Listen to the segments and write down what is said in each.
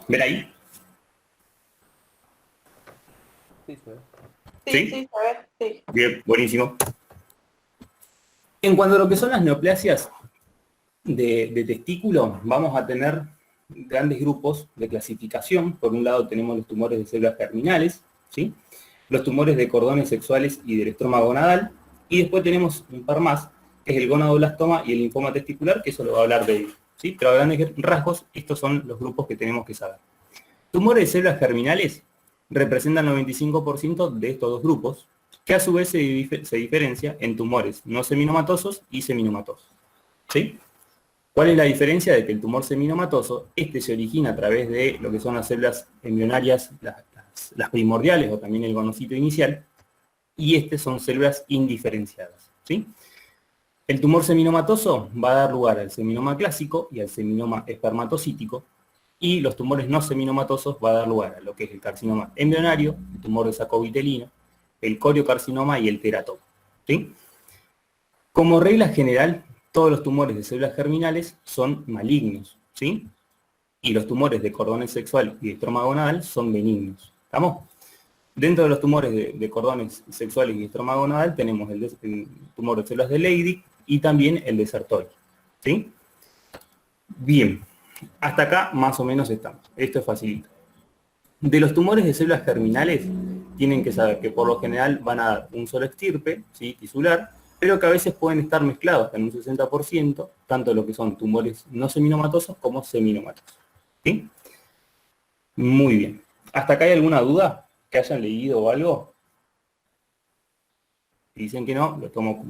¿Ver ahí? Sí, se ve. ¿Sí? Sí, a ver, sí. Bien, buenísimo. En cuanto a lo que son las neoplasias de testículo, vamos a tener grandes grupos de clasificación. Por un lado tenemos los tumores de células germinales, ¿sí? Los tumores de cordones sexuales y del estroma gonadal, y después tenemos un par más, que es el gonadoblastoma y el linfoma testicular, que eso lo va a hablar de, ¿sí? Pero a grandes rasgos, estos son los grupos que tenemos que saber. Tumores de células germinales representan el 95% de estos dos grupos, que a su vez se diferencia en tumores no seminomatosos y seminomatosos, ¿sí? ¿Cuál es la diferencia? De que el tumor seminomatoso, se origina a través de lo que son las células embrionarias, las primordiales o también el gonocito inicial, y son células indiferenciadas, ¿sí? El tumor seminomatoso va a dar lugar al seminoma clásico y al seminoma espermatocítico, y los tumores no seminomatosos va a dar lugar a lo que es el carcinoma embrionario, el tumor de saco vitelino, el coriocarcinoma y el teratoma, ¿sí? Como regla general, todos los tumores de células germinales son malignos, ¿sí? Y los tumores de cordones sexual y de estroma gonadal son benignos, ¿estamos? Dentro de los tumores de cordones sexuales y estroma gonadal tenemos el tumor de células de Leydig y también el de Sertoli, ¿sí? Bien, hasta acá más o menos estamos. Esto es facilito. De los tumores de células germinales, tienen que saber que por lo general van a dar un solo estirpe, ¿sí? Tisular, pero que a veces pueden estar mezclados en un 60%, tanto lo que son tumores no seminomatosos como seminomatosos, ¿sí? Muy bien. ¿Hasta acá hay alguna duda que hayan leído o algo? Si dicen que no, lo tomo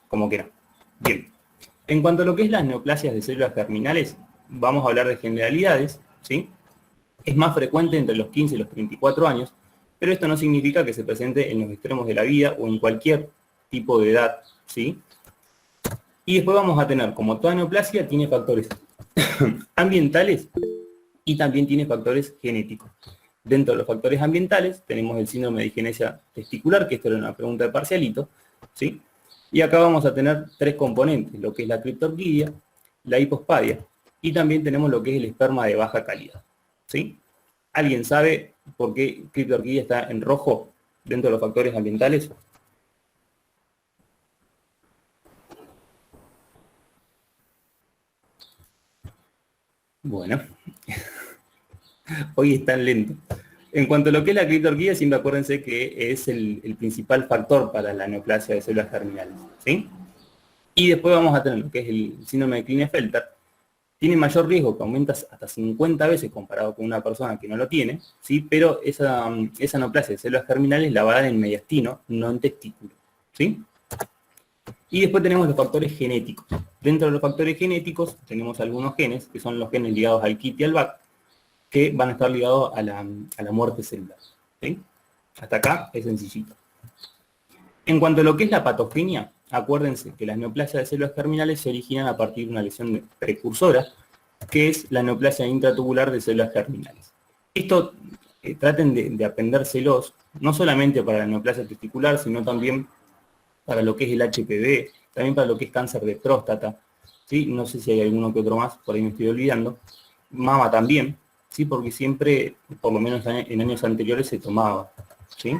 como que no. Bien. En cuanto a lo que es las neoplasias de células germinales, vamos a hablar de generalidades, ¿sí? Es más frecuente entre los 15 y los 34 años, pero esto no significa que se presente en los extremos de la vida o en cualquier tipo de edad, ¿sí? Y después vamos a tener, como toda neoplasia, tiene factores ambientales y también tiene factores genéticos. Dentro de los factores ambientales tenemos el síndrome de digenesia testicular, que esto era una pregunta de parcialito, ¿sí? Y acá vamos a tener tres componentes, lo que es la criptorquidia, la hipospadia, y también tenemos lo que es el esperma de baja calidad, ¿sí? ¿Alguien sabe por qué criptorquidia está en rojo dentro de los factores ambientales? Bueno, hoy están lento. En cuanto a lo que es la criptorquidia, siempre acuérdense que es el principal factor para la neoplasia de células germinales, ¿sí? Y después vamos a tener lo que es el síndrome de Klinefelter. Tiene mayor riesgo, que aumenta hasta 50 veces comparado con una persona que no lo tiene, ¿sí? Pero esa neoplasia de células germinales la va a dar en mediastino, no en testículo, ¿sí? Y después tenemos los factores genéticos. Dentro de los factores genéticos tenemos algunos genes, que son los genes ligados al KIT y al BAC, que van a estar ligados a la muerte celular, ¿sí? Hasta acá es sencillito. En cuanto a lo que es la patogenia, acuérdense que las neoplasias de células germinales se originan a partir de una lesión precursora, que es la neoplasia intratubular de células germinales. Esto traten de aprendérselos, no solamente para la neoplasia testicular, sino también para lo que es el HPV, también para lo que es cáncer de próstata, ¿sí? No sé si hay alguno que otro más, por ahí me estoy olvidando. Mama también, ¿sí? Porque siempre, por lo menos en años anteriores, se tomaba, ¿sí?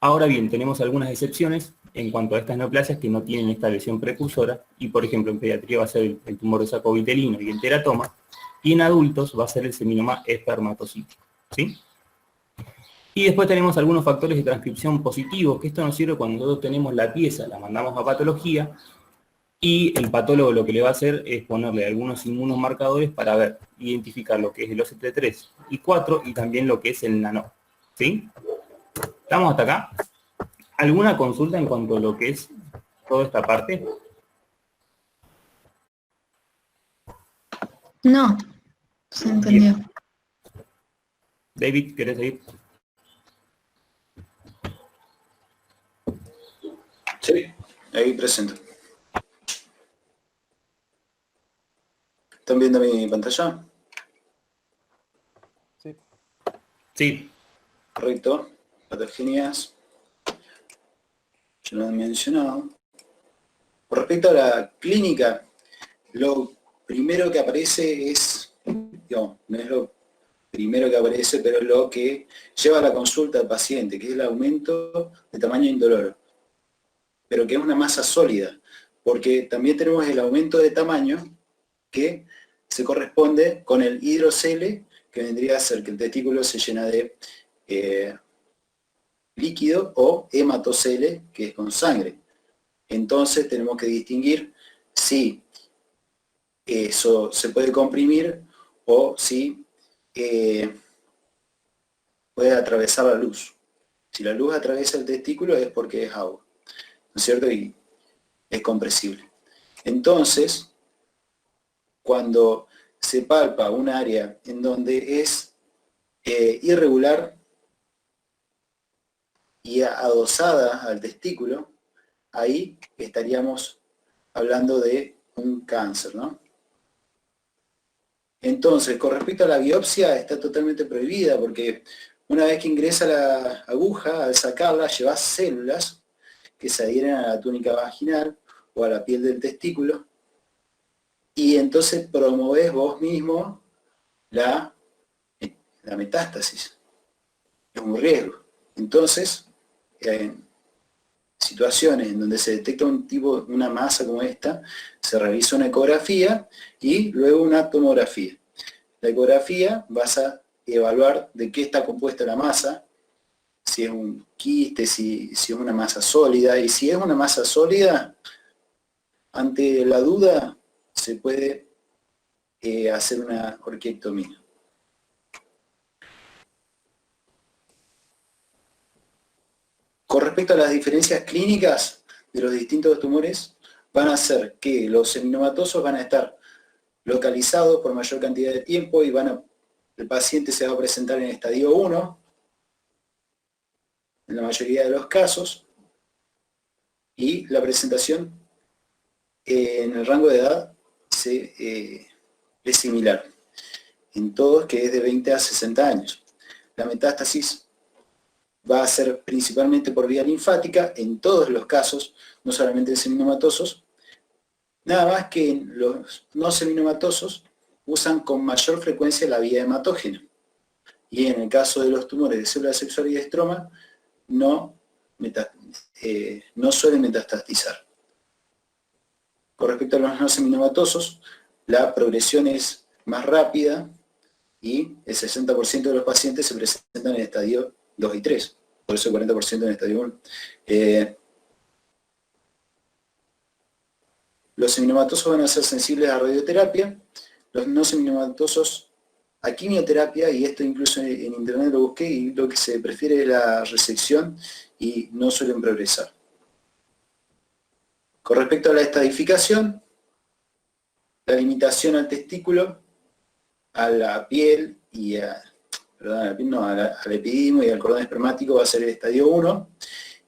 Ahora bien, tenemos algunas excepciones en cuanto a estas neoplasias que no tienen esta lesión precursora, y por ejemplo en pediatría va a ser el tumor de saco vitelino y el teratoma, y en adultos va a ser el seminoma espermatocítico, ¿sí? Y después tenemos algunos factores de transcripción positivos, que esto nos sirve cuando nosotros tenemos la pieza, la mandamos a patología, y el patólogo lo que le va a hacer es ponerle algunos inmunomarcadores para ver, identificar lo que es el OCT3 y 4 y también lo que es el NANO, ¿sí? ¿Estamos hasta acá? ¿Alguna consulta en cuanto a lo que es toda esta parte? No, se entendió. Bien. David, ¿querés seguir? Sí, ahí presento. ¿Están viendo mi pantalla? Sí. Sí. Correcto. Patogenias. Ya lo he mencionado. Con respecto a la clínica, lo primero que aparece es, digamos, no es lo primero que aparece, pero es lo que lleva a la consulta al paciente, que es el aumento de tamaño indoloro, pero que es una masa sólida, porque también tenemos el aumento de tamaño que se corresponde con el hidrocele, que vendría a ser que el testículo se llena de líquido, o hematocele, que es con sangre. Entonces tenemos que distinguir si eso se puede comprimir o si puede atravesar la luz. Si la luz atraviesa el testículo es porque es agua, ¿no es cierto? Y es compresible. Entonces, cuando se palpa un área en donde es irregular y adosada al testículo, ahí estaríamos hablando de un cáncer, ¿no? Entonces, con respecto a la biopsia, está totalmente prohibida porque una vez que ingresa la aguja, al sacarla, lleva células que se adhieren a la túnica vaginal o a la piel del testículo, y entonces promovés vos mismo la metástasis. Es un riesgo. Entonces, en situaciones en donde se detecta una masa como esta, se realiza una ecografía y luego una tomografía. La ecografía vas a evaluar de qué está compuesta la masa, si es un quiste, si es una masa sólida, y si es una masa sólida, ante la duda se puede hacer una orquiectomía. Con respecto a las diferencias clínicas de los distintos tumores, van a ser que los seminomatosos van a estar localizados por mayor cantidad de tiempo y el paciente se va a presentar en estadio 1, en la mayoría de los casos, y la presentación en el rango de edad es similar, en todos, que es de 20 a 60 años. La metástasis va a ser principalmente por vía linfática en todos los casos, no solamente en seminomatosos, nada más que en los no seminomatosos usan con mayor frecuencia la vía hematógena. Y en el caso de los tumores de células sexuales y de estroma, no suelen metastatizar. Con respecto a los no seminomatosos, la progresión es más rápida y el 60% de los pacientes se presentan en estadio 2 y 3, por eso el 40% en estadio 1. Los seminomatosos van a ser sensibles a radioterapia, los no seminomatosos a quimioterapia, y esto incluso en internet lo busqué, y lo que se prefiere es la resección y no suelen progresar. Con respecto a la estadificación, la limitación al testículo, a la piel y al epidimo y al cordón espermático va a ser el estadio 1,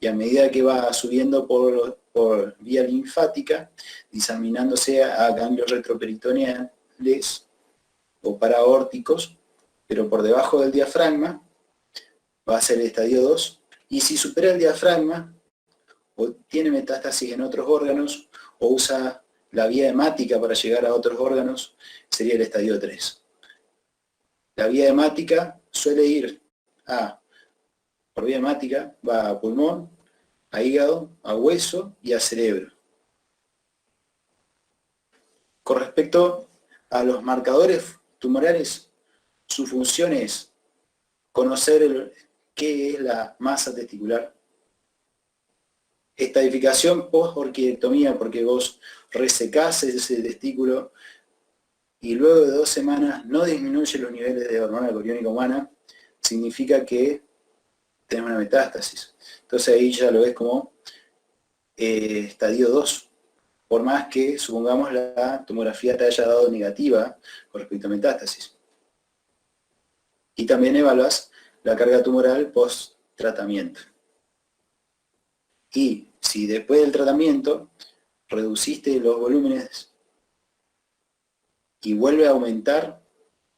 y a medida que va subiendo por vía linfática, diseminándose a ganglios retroperitoneales o paraórticos, pero por debajo del diafragma, va a ser el estadio 2, y si supera el diafragma, o tiene metástasis en otros órganos, o usa la vía hemática para llegar a otros órganos, sería el estadio 3. La vía hemática suele ir por vía hemática, va a pulmón, a hígado, a hueso y a cerebro. Con respecto a los marcadores tumorales, su función es conocer qué es la masa testicular. Estadificación post-orquiectomía, porque vos resecás ese testículo y luego de 2 semanas no disminuye los niveles de hormona coriónica humana, significa que tenemos una metástasis. Entonces ahí ya lo ves como estadio 2, por más que supongamos la tomografía te haya dado negativa con respecto a metástasis. Y también evaluas la carga tumoral post-tratamiento. Y si después del tratamiento reduciste los volúmenes y vuelve a aumentar,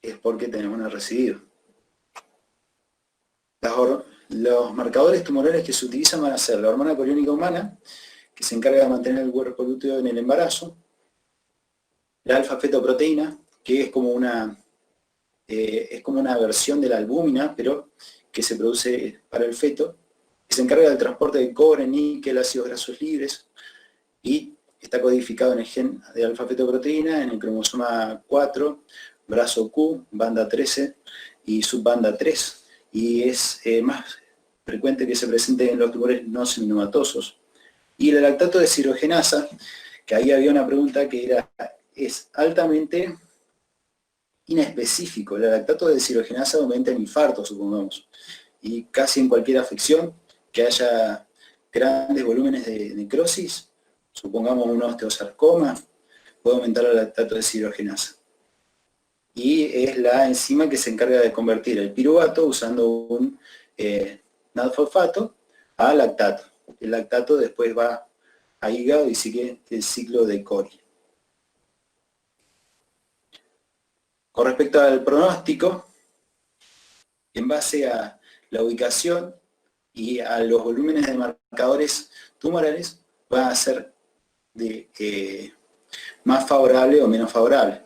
es porque tenemos un recidivo. Los marcadores tumorales que se utilizan van a ser la hormona coriónica humana, que se encarga de mantener el cuerpo lúteo en el embarazo, la alfa-fetoproteína, que es como una versión de la albúmina, pero que se produce para el feto, que se encarga del transporte de cobre, níquel, ácidos grasos libres, y está codificado en el gen de alfa-fetoproteína, en el cromosoma 4, brazo Q, banda 13 y subbanda 3, y es más frecuente que se presente en los tumores no seminomatosos. Y el lactato de deshidrogenasa, que ahí había una pregunta que es altamente inespecífico. El lactato de deshidrogenasa aumenta en infarto, supongamos, y casi en cualquier afección que haya grandes volúmenes de necrosis, supongamos un osteosarcoma, puede aumentar el lactato de deshidrogenasa. Y es la enzima que se encarga de convertir el piruvato usando un NAD-fosfato a lactato. El lactato después va a hígado y sigue el ciclo de Cori. Con respecto al pronóstico, en base a la ubicación y a los volúmenes de marcadores tumorales, va a ser más favorable o menos favorable.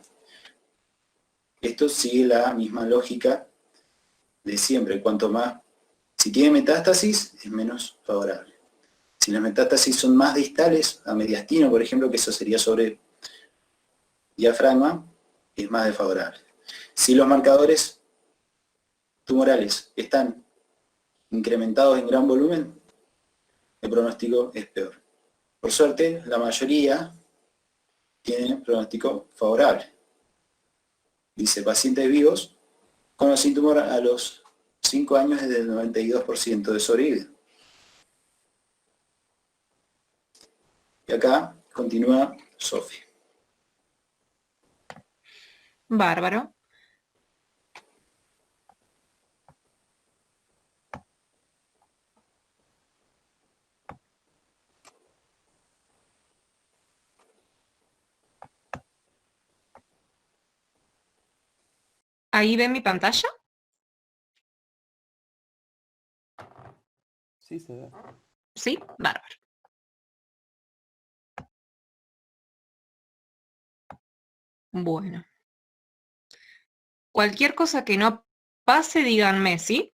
Esto sigue la misma lógica de siempre. Cuanto más, si tiene metástasis, es menos favorable. Si las metástasis son más distales, a mediastino, por ejemplo, que eso sería sobre diafragma, es más desfavorable. Si los marcadores tumorales están incrementados en gran volumen, el pronóstico es peor. Por suerte, la mayoría tiene pronóstico favorable. Dice, pacientes vivos con o sin tumor a los 5 años es del 92% de sobrevida. Y acá continúa Sofi. Bárbaro. ¿Ahí ven mi pantalla? Sí, se ve. Sí, bárbaro. Bueno. Cualquier cosa que no pase, díganme, ¿sí?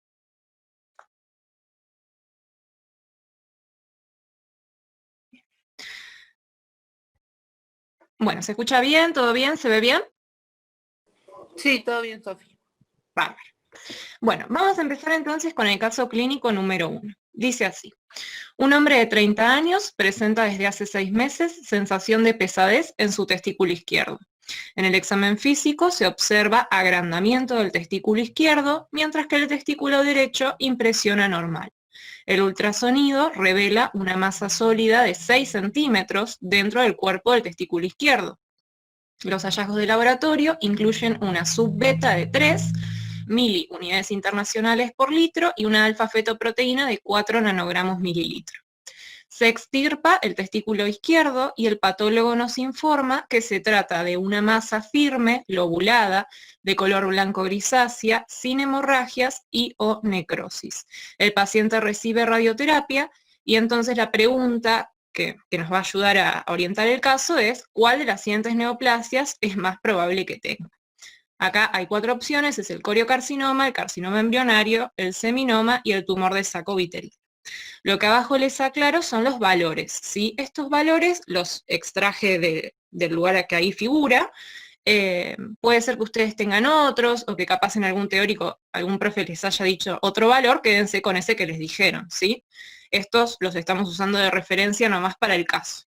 Bueno, ¿se escucha bien? ¿Todo bien? ¿Se ve bien? Sí, todo bien, Sofi. Bárbaro. Bueno, vamos a empezar entonces con el caso clínico número 1. Dice así. Un hombre de 30 años presenta desde hace 6 meses sensación de pesadez en su testículo izquierdo. En el examen físico se observa agrandamiento del testículo izquierdo, mientras que el testículo derecho impresiona normal. El ultrasonido revela una masa sólida de 6 centímetros dentro del cuerpo del testículo izquierdo. Los hallazgos de laboratorio incluyen una subbeta de 3 miliunidades internacionales por litro y una alfa-fetoproteína de 4 nanogramos mililitro. Se extirpa el testículo izquierdo y el patólogo nos informa que se trata de una masa firme, lobulada, de color blanco grisácea, sin hemorragias y o necrosis. El paciente recibe radioterapia y entonces la pregunta que nos va a ayudar a orientar el caso es ¿cuál de las siguientes neoplasias es más probable que tenga? Acá hay 4 opciones, es el coriocarcinoma, el carcinoma embrionario, el seminoma y el tumor de saco vitelino. Lo que abajo les aclaro son los valores, ¿sí? Estos valores los extraje del lugar a que ahí figura. Puede ser que ustedes tengan otros, o que capaz en algún teórico, algún profe les haya dicho otro valor, quédense con ese que les dijeron, ¿sí? Estos los estamos usando de referencia nomás para el caso.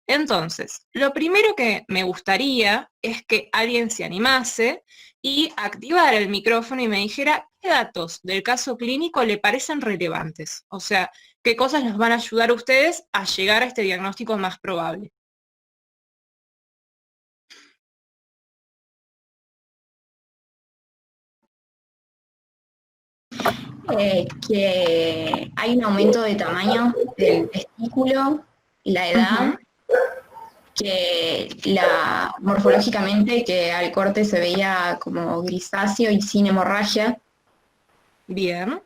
Entonces, lo primero que me gustaría es que alguien se animase y activara el micrófono y me dijera qué datos del caso clínico le parecen relevantes. O sea, qué cosas nos van a ayudar a ustedes a llegar a este diagnóstico más probable. Que hay un aumento de tamaño del testículo, la edad, que morfológicamente que al corte se veía como grisáceo y sin hemorragia. Bien.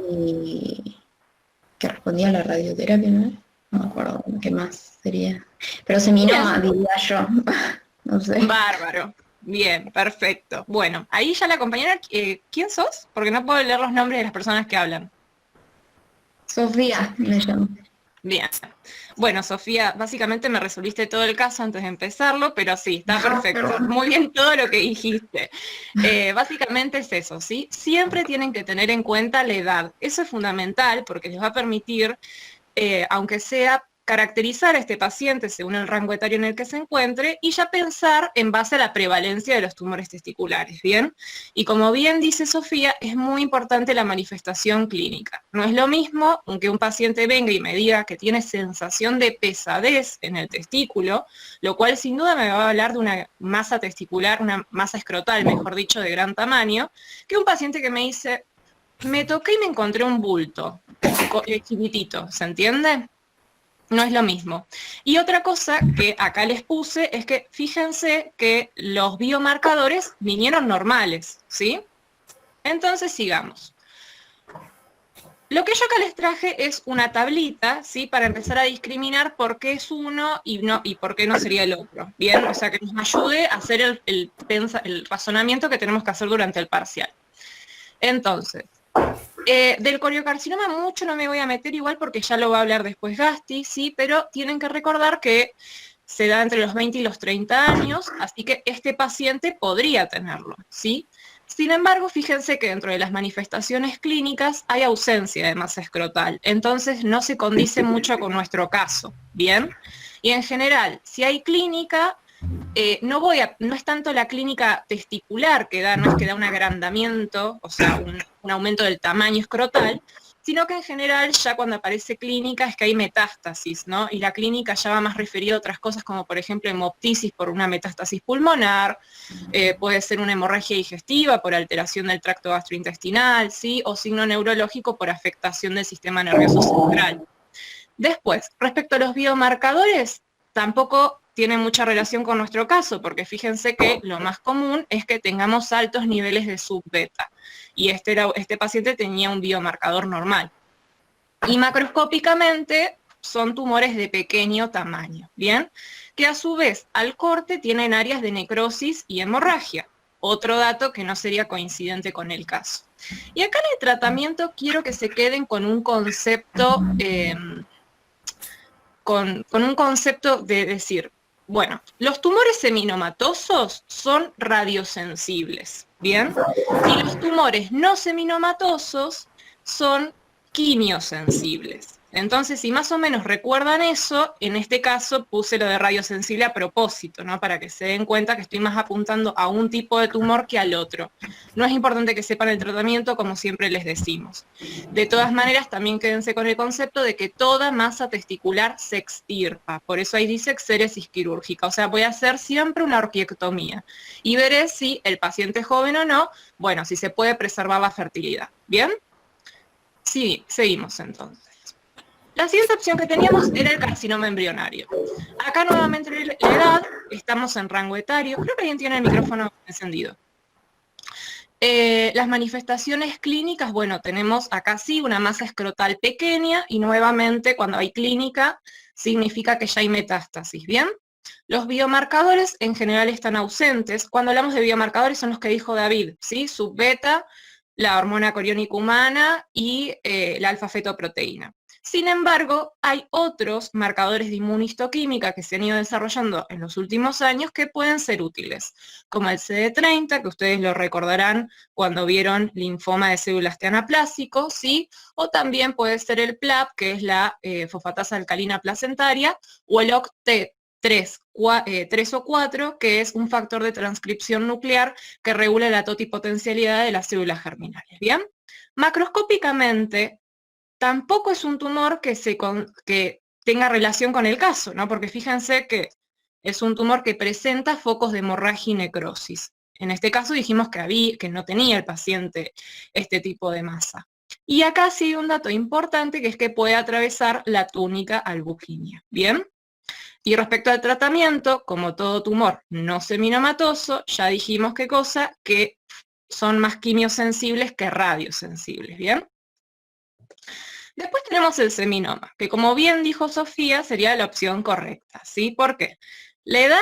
Y que respondía a la radioterapia, ¿no? No me acuerdo qué más sería. Pero seminoma, diría yo. No sé. Bárbaro. Bien, perfecto. Bueno, ahí ya la compañera, ¿quién sos? Porque no puedo leer los nombres de las personas que hablan. Sofía me llamo. Bien. Bueno, Sofía, básicamente me resolviste todo el caso antes de empezarlo, pero sí, está perfecto. Muy bien todo lo que dijiste. Básicamente es eso, ¿sí? Siempre tienen que tener en cuenta la edad. Eso es fundamental porque les va a permitir, aunque sea, caracterizar a este paciente según el rango etario en el que se encuentre y ya pensar en base a la prevalencia de los tumores testiculares, ¿bien? Y como bien dice Sofía, es muy importante la manifestación clínica. No es lo mismo que un paciente venga y me diga que tiene sensación de pesadez en el testículo, lo cual sin duda me va a hablar de una masa testicular, una masa escrotal, mejor dicho, de gran tamaño, que un paciente que me dice, me toqué y me encontré un bulto chiquitito, ¿se entiende? No es lo mismo. Y otra cosa que acá les puse es que fíjense que los biomarcadores vinieron normales, ¿sí? Entonces sigamos. Lo que yo acá les traje es una tablita, ¿sí? Para empezar a discriminar por qué es uno y por qué no sería el otro, ¿bien? O sea, que nos ayude a hacer el razonamiento que tenemos que hacer durante el parcial. Entonces, del coriocarcinoma mucho no me voy a meter igual porque ya lo va a hablar después Gasti, ¿sí? Pero tienen que recordar que se da entre los 20 y los 30 años, así que este paciente podría tenerlo, ¿sí? Sin embargo, fíjense que dentro de las manifestaciones clínicas hay ausencia de masa escrotal, entonces no se condice mucho con nuestro caso, ¿bien? Y en general, si hay clínica, no es tanto la clínica testicular que da, no es que da un agrandamiento, o sea, un aumento del tamaño escrotal, sino que en general ya cuando aparece clínica es que hay metástasis, ¿no? Y la clínica ya va más referida a otras cosas como por ejemplo hemoptisis por una metástasis pulmonar, puede ser una hemorragia digestiva por alteración del tracto gastrointestinal, ¿sí? O signo neurológico por afectación del sistema nervioso central. Después, respecto a los biomarcadores, tampoco tiene mucha relación con nuestro caso, porque fíjense que lo más común es que tengamos altos niveles de subbeta, y este paciente tenía un biomarcador normal. Y macroscópicamente son tumores de pequeño tamaño, ¿bien? Que a su vez al corte tienen áreas de necrosis y hemorragia, otro dato que no sería coincidente con el caso. Y acá en el tratamiento quiero que se queden con un concepto, con un concepto de decir, bueno, los tumores seminomatosos son radiosensibles, ¿bien? Y los tumores no seminomatosos son quimiosensibles. Entonces, si más o menos recuerdan eso, en este caso puse lo de radiosensible a propósito, ¿no? Para que se den cuenta que estoy más apuntando a un tipo de tumor que al otro. No es importante que sepan el tratamiento, como siempre les decimos. De todas maneras, también quédense con el concepto de que toda masa testicular se extirpa. Por eso ahí dice exéresis quirúrgica. O sea, voy a hacer siempre una orquiectomía. Y veré si el paciente es joven o no, bueno, si se puede preservar la fertilidad. ¿Bien? Sí, seguimos entonces. La siguiente opción que teníamos era el carcinoma embrionario. Acá nuevamente la edad, estamos en rango etario. Creo que alguien tiene el micrófono encendido. Las manifestaciones clínicas, bueno, tenemos acá sí una masa escrotal pequeña y nuevamente cuando hay clínica significa que ya hay metástasis, ¿bien? Los biomarcadores en general están ausentes. Cuando hablamos de biomarcadores son los que dijo David, ¿sí? Subbeta, la hormona coriónica humana y la alfa-fetoproteína. Sin embargo, hay otros marcadores de inmunistoquímica que se han ido desarrollando en los últimos años que pueden ser útiles, como el CD30, que ustedes lo recordarán cuando vieron linfoma de células T anaplásico, ¿sí? O también puede ser el PLAP, que es la fosfatasa alcalina placentaria, o el OCT3 o 4, que es un factor de transcripción nuclear que regula la totipotencialidad de las células germinales, ¿bien? Macroscópicamente, tampoco es un tumor que tenga relación con el caso, ¿no? Porque fíjense que es un tumor que presenta focos de hemorragia y necrosis. En este caso dijimos que no tenía el paciente este tipo de masa. Y acá sí hay un dato importante, que es que puede atravesar la túnica albuquinia, ¿bien? Y respecto al tratamiento, como todo tumor no seminomatoso, ya dijimos qué cosa, que son más quimiosensibles que radiosensibles, ¿bien? Después tenemos el seminoma, que como bien dijo Sofía, sería la opción correcta, ¿sí? ¿Por qué? La edad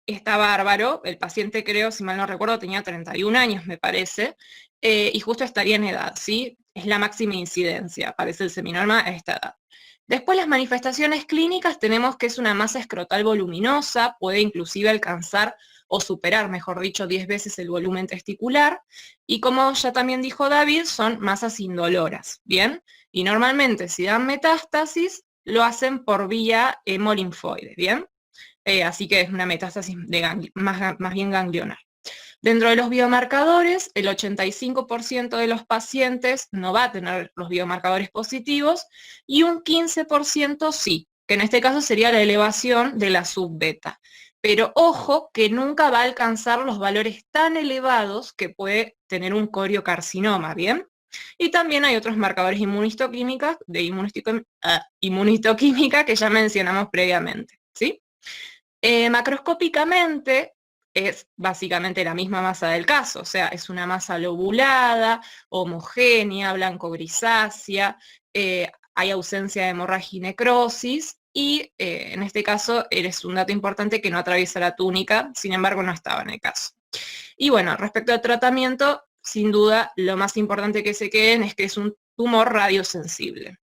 está bárbaro, el paciente creo, si mal no recuerdo, tenía 31 años, me parece, y justo estaría en edad, ¿sí? Es la máxima incidencia, aparece el seminoma a esta edad. Después las manifestaciones clínicas tenemos que es una masa escrotal voluminosa, puede inclusive alcanzar o superar, mejor dicho, 10 veces el volumen testicular, y como ya también dijo David, son masas indoloras, ¿bien? Y normalmente si dan metástasis, lo hacen por vía hemolinfoide, ¿bien? Así que es una metástasis más bien ganglional. Dentro de los biomarcadores, el 85% de los pacientes no va a tener los biomarcadores positivos y un 15% sí, que en este caso sería la elevación de la subbeta. Pero ojo que nunca va a alcanzar los valores tan elevados que puede tener un coriocarcinoma, ¿bien? Y también hay otros marcadores inmunistoquímica que ya mencionamos previamente, ¿sí? Macroscópicamente es básicamente la misma masa del caso, o sea, es una masa lobulada, homogénea, blanco-grisácea, hay ausencia de hemorragia y necrosis, y en este caso es un dato importante que no atraviesa la túnica, sin embargo no estaba en el caso. Y bueno, respecto al tratamiento, sin duda lo más importante que se queden es que es un tumor radiosensible.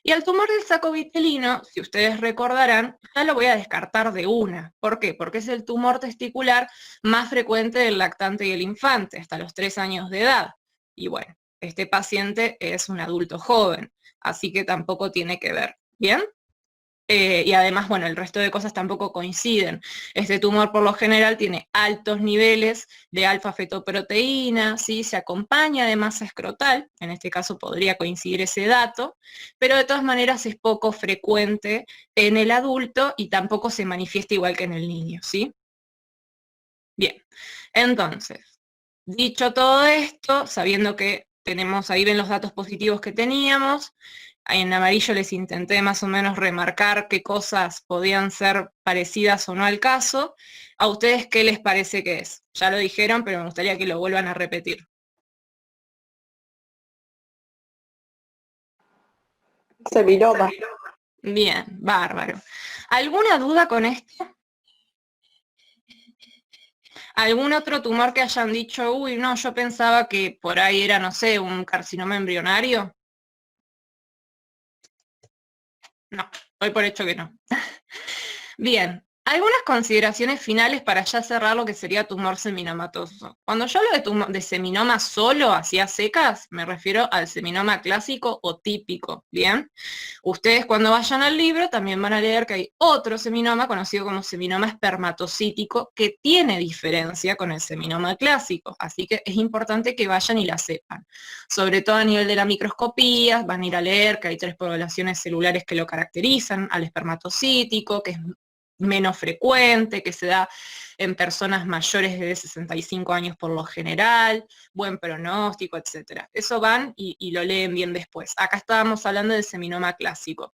Y al tumor del saco vitelino, si ustedes recordarán, ya lo voy a descartar de una. ¿Por qué? Porque es el tumor testicular más frecuente del lactante y el infante, hasta los 3 años de edad. Y bueno, este paciente es un adulto joven, así que tampoco tiene que ver. ¿Bien? Y además, bueno, el resto de cosas tampoco coinciden. Este tumor por lo general tiene altos niveles de alfa-fetoproteína, ¿sí? Se acompaña de masa escrotal, en este caso podría coincidir ese dato, pero de todas maneras es poco frecuente en el adulto y tampoco se manifiesta igual que en el niño, ¿sí? Bien, entonces, dicho todo esto, sabiendo que tenemos, ahí ven los datos positivos que teníamos, en amarillo les intenté más o menos remarcar qué cosas podían ser parecidas o no al caso. ¿A ustedes qué les parece que es? Ya lo dijeron, pero me gustaría que lo vuelvan a repetir. Seminoma. Bien, bárbaro. ¿Alguna duda con esto? ¿Algún otro tumor que hayan dicho, uy, no, yo pensaba que por ahí era, no sé, un carcinoma embrionario? No, doy por hecho que no. Bien, algunas consideraciones finales para ya cerrar lo que sería tumor seminomatoso. Cuando yo hablo de seminoma solo, hacia secas, me refiero al seminoma clásico o típico, ¿bien? Ustedes cuando vayan al libro también van a leer que hay otro seminoma conocido como seminoma espermatocítico que tiene diferencia con el seminoma clásico, así que es importante que vayan y la sepan. Sobre todo a nivel de la microscopía, van a ir a leer que hay 3 poblaciones celulares que lo caracterizan, al espermatocítico, que es menos frecuente, que se da en personas mayores de 65 años por lo general, buen pronóstico, etc. Eso van y lo leen bien después. Acá estábamos hablando del seminoma clásico.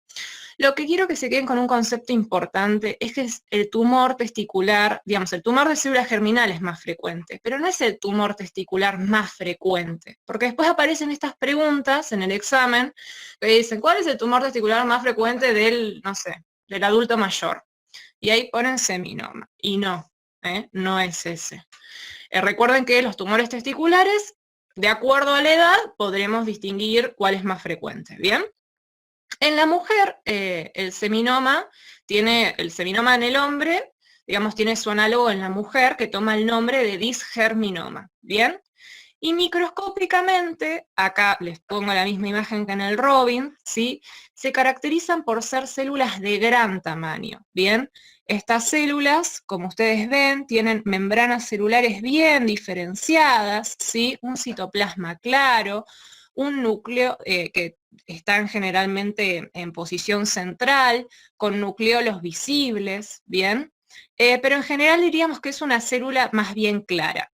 Lo que quiero que se queden con un concepto importante es que el tumor testicular, digamos, el tumor de célula germinal es más frecuente, pero no es el tumor testicular más frecuente, porque después aparecen estas preguntas en el examen que dicen, ¿cuál es el tumor testicular más frecuente del, no sé, del adulto mayor? Y ahí ponen seminoma, y no, no es ese. Recuerden que los tumores testiculares, de acuerdo a la edad, podremos distinguir cuál es más frecuente, ¿bien? En la mujer, el seminoma en el hombre, digamos, tiene su análogo en la mujer, que toma el nombre de disgerminoma, ¿bien? Y microscópicamente, acá les pongo la misma imagen que en el Robin, ¿sí? Se caracterizan por ser células de gran tamaño, ¿bien? Estas células, como ustedes ven, tienen membranas celulares bien diferenciadas, ¿sí? Un citoplasma claro, un núcleo que están generalmente en posición central, con nucleolos visibles, ¿bien? Pero en general diríamos que es una célula más bien clara.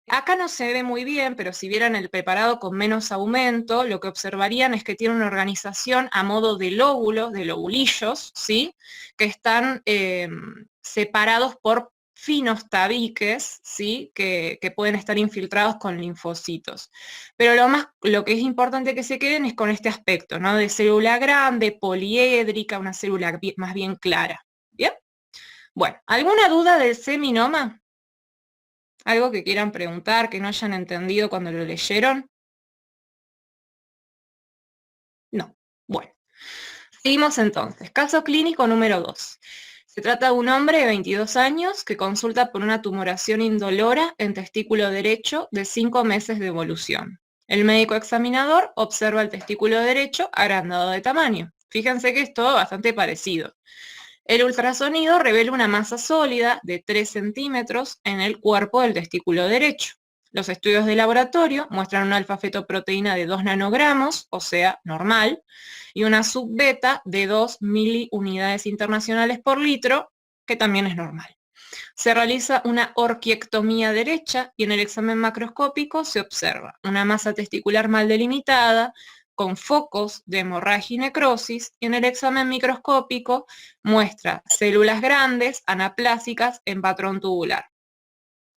Acá no se ve muy bien, pero si vieran el preparado con menos aumento, lo que observarían es que tiene una organización a modo de lóbulos, de lobulillos, ¿sí? Que están separados por finos tabiques, ¿sí? que pueden estar infiltrados con linfocitos. Pero lo que es importante que se queden es con este aspecto, ¿no? De célula grande, poliédrica, una célula más bien clara. ¿Bien? Bueno, ¿alguna duda del seminoma? ¿Algo que quieran preguntar, que no hayan entendido cuando lo leyeron? No. Bueno. Seguimos entonces. Caso clínico número 2. Se trata de un hombre de 22 años que consulta por una tumoración indolora en testículo derecho de 5 meses de evolución. El médico examinador observa el testículo derecho agrandado de tamaño. Fíjense que es todo bastante parecido. El ultrasonido revela una masa sólida de 3 centímetros en el cuerpo del testículo derecho. Los estudios de laboratorio muestran una alfa-fetoproteína de 2 nanogramos, o sea, normal, y una subbeta de 2 miliunidades internacionales por litro, que también es normal. Se realiza una orquiectomía derecha y en el examen macroscópico se observa una masa testicular mal delimitada, con focos de hemorragia y necrosis, y en el examen microscópico muestra células grandes, anaplásicas, en patrón tubular.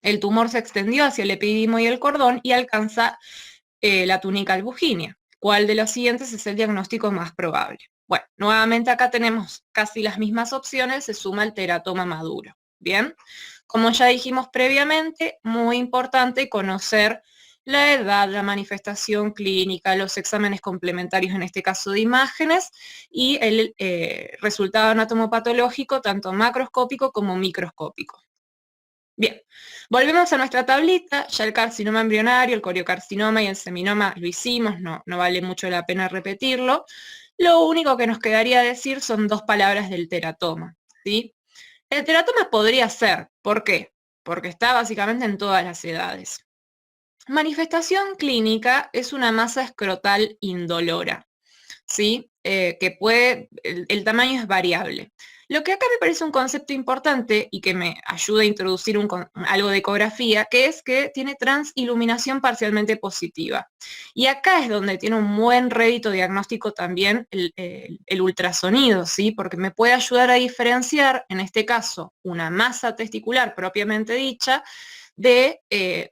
El tumor se extendió hacia el epidimo y el cordón y alcanza la túnica albuginea. ¿Cuál de los siguientes es el diagnóstico más probable? Bueno, nuevamente acá tenemos casi las mismas opciones, se suma el teratoma maduro. Bien, como ya dijimos previamente, muy importante conocer la edad, la manifestación clínica, los exámenes complementarios, en este caso de imágenes, y el resultado anatomopatológico, tanto macroscópico como microscópico. Bien, volvemos a nuestra tablita, ya el carcinoma embrionario, el coriocarcinoma y el seminoma lo hicimos, no vale mucho la pena repetirlo. Lo único que nos quedaría decir son 2 palabras del teratoma, ¿sí? El teratoma podría ser, ¿por qué? Porque está básicamente en todas las edades. Manifestación clínica es una masa escrotal indolora, ¿sí? Que el tamaño es variable. Lo que acá me parece un concepto importante y que me ayuda a introducir algo de ecografía, que es que tiene transiluminación parcialmente positiva. Y acá es donde tiene un buen rédito diagnóstico también el ultrasonido, ¿sí? Porque me puede ayudar a diferenciar, en este caso, una masa testicular propiamente dicha, de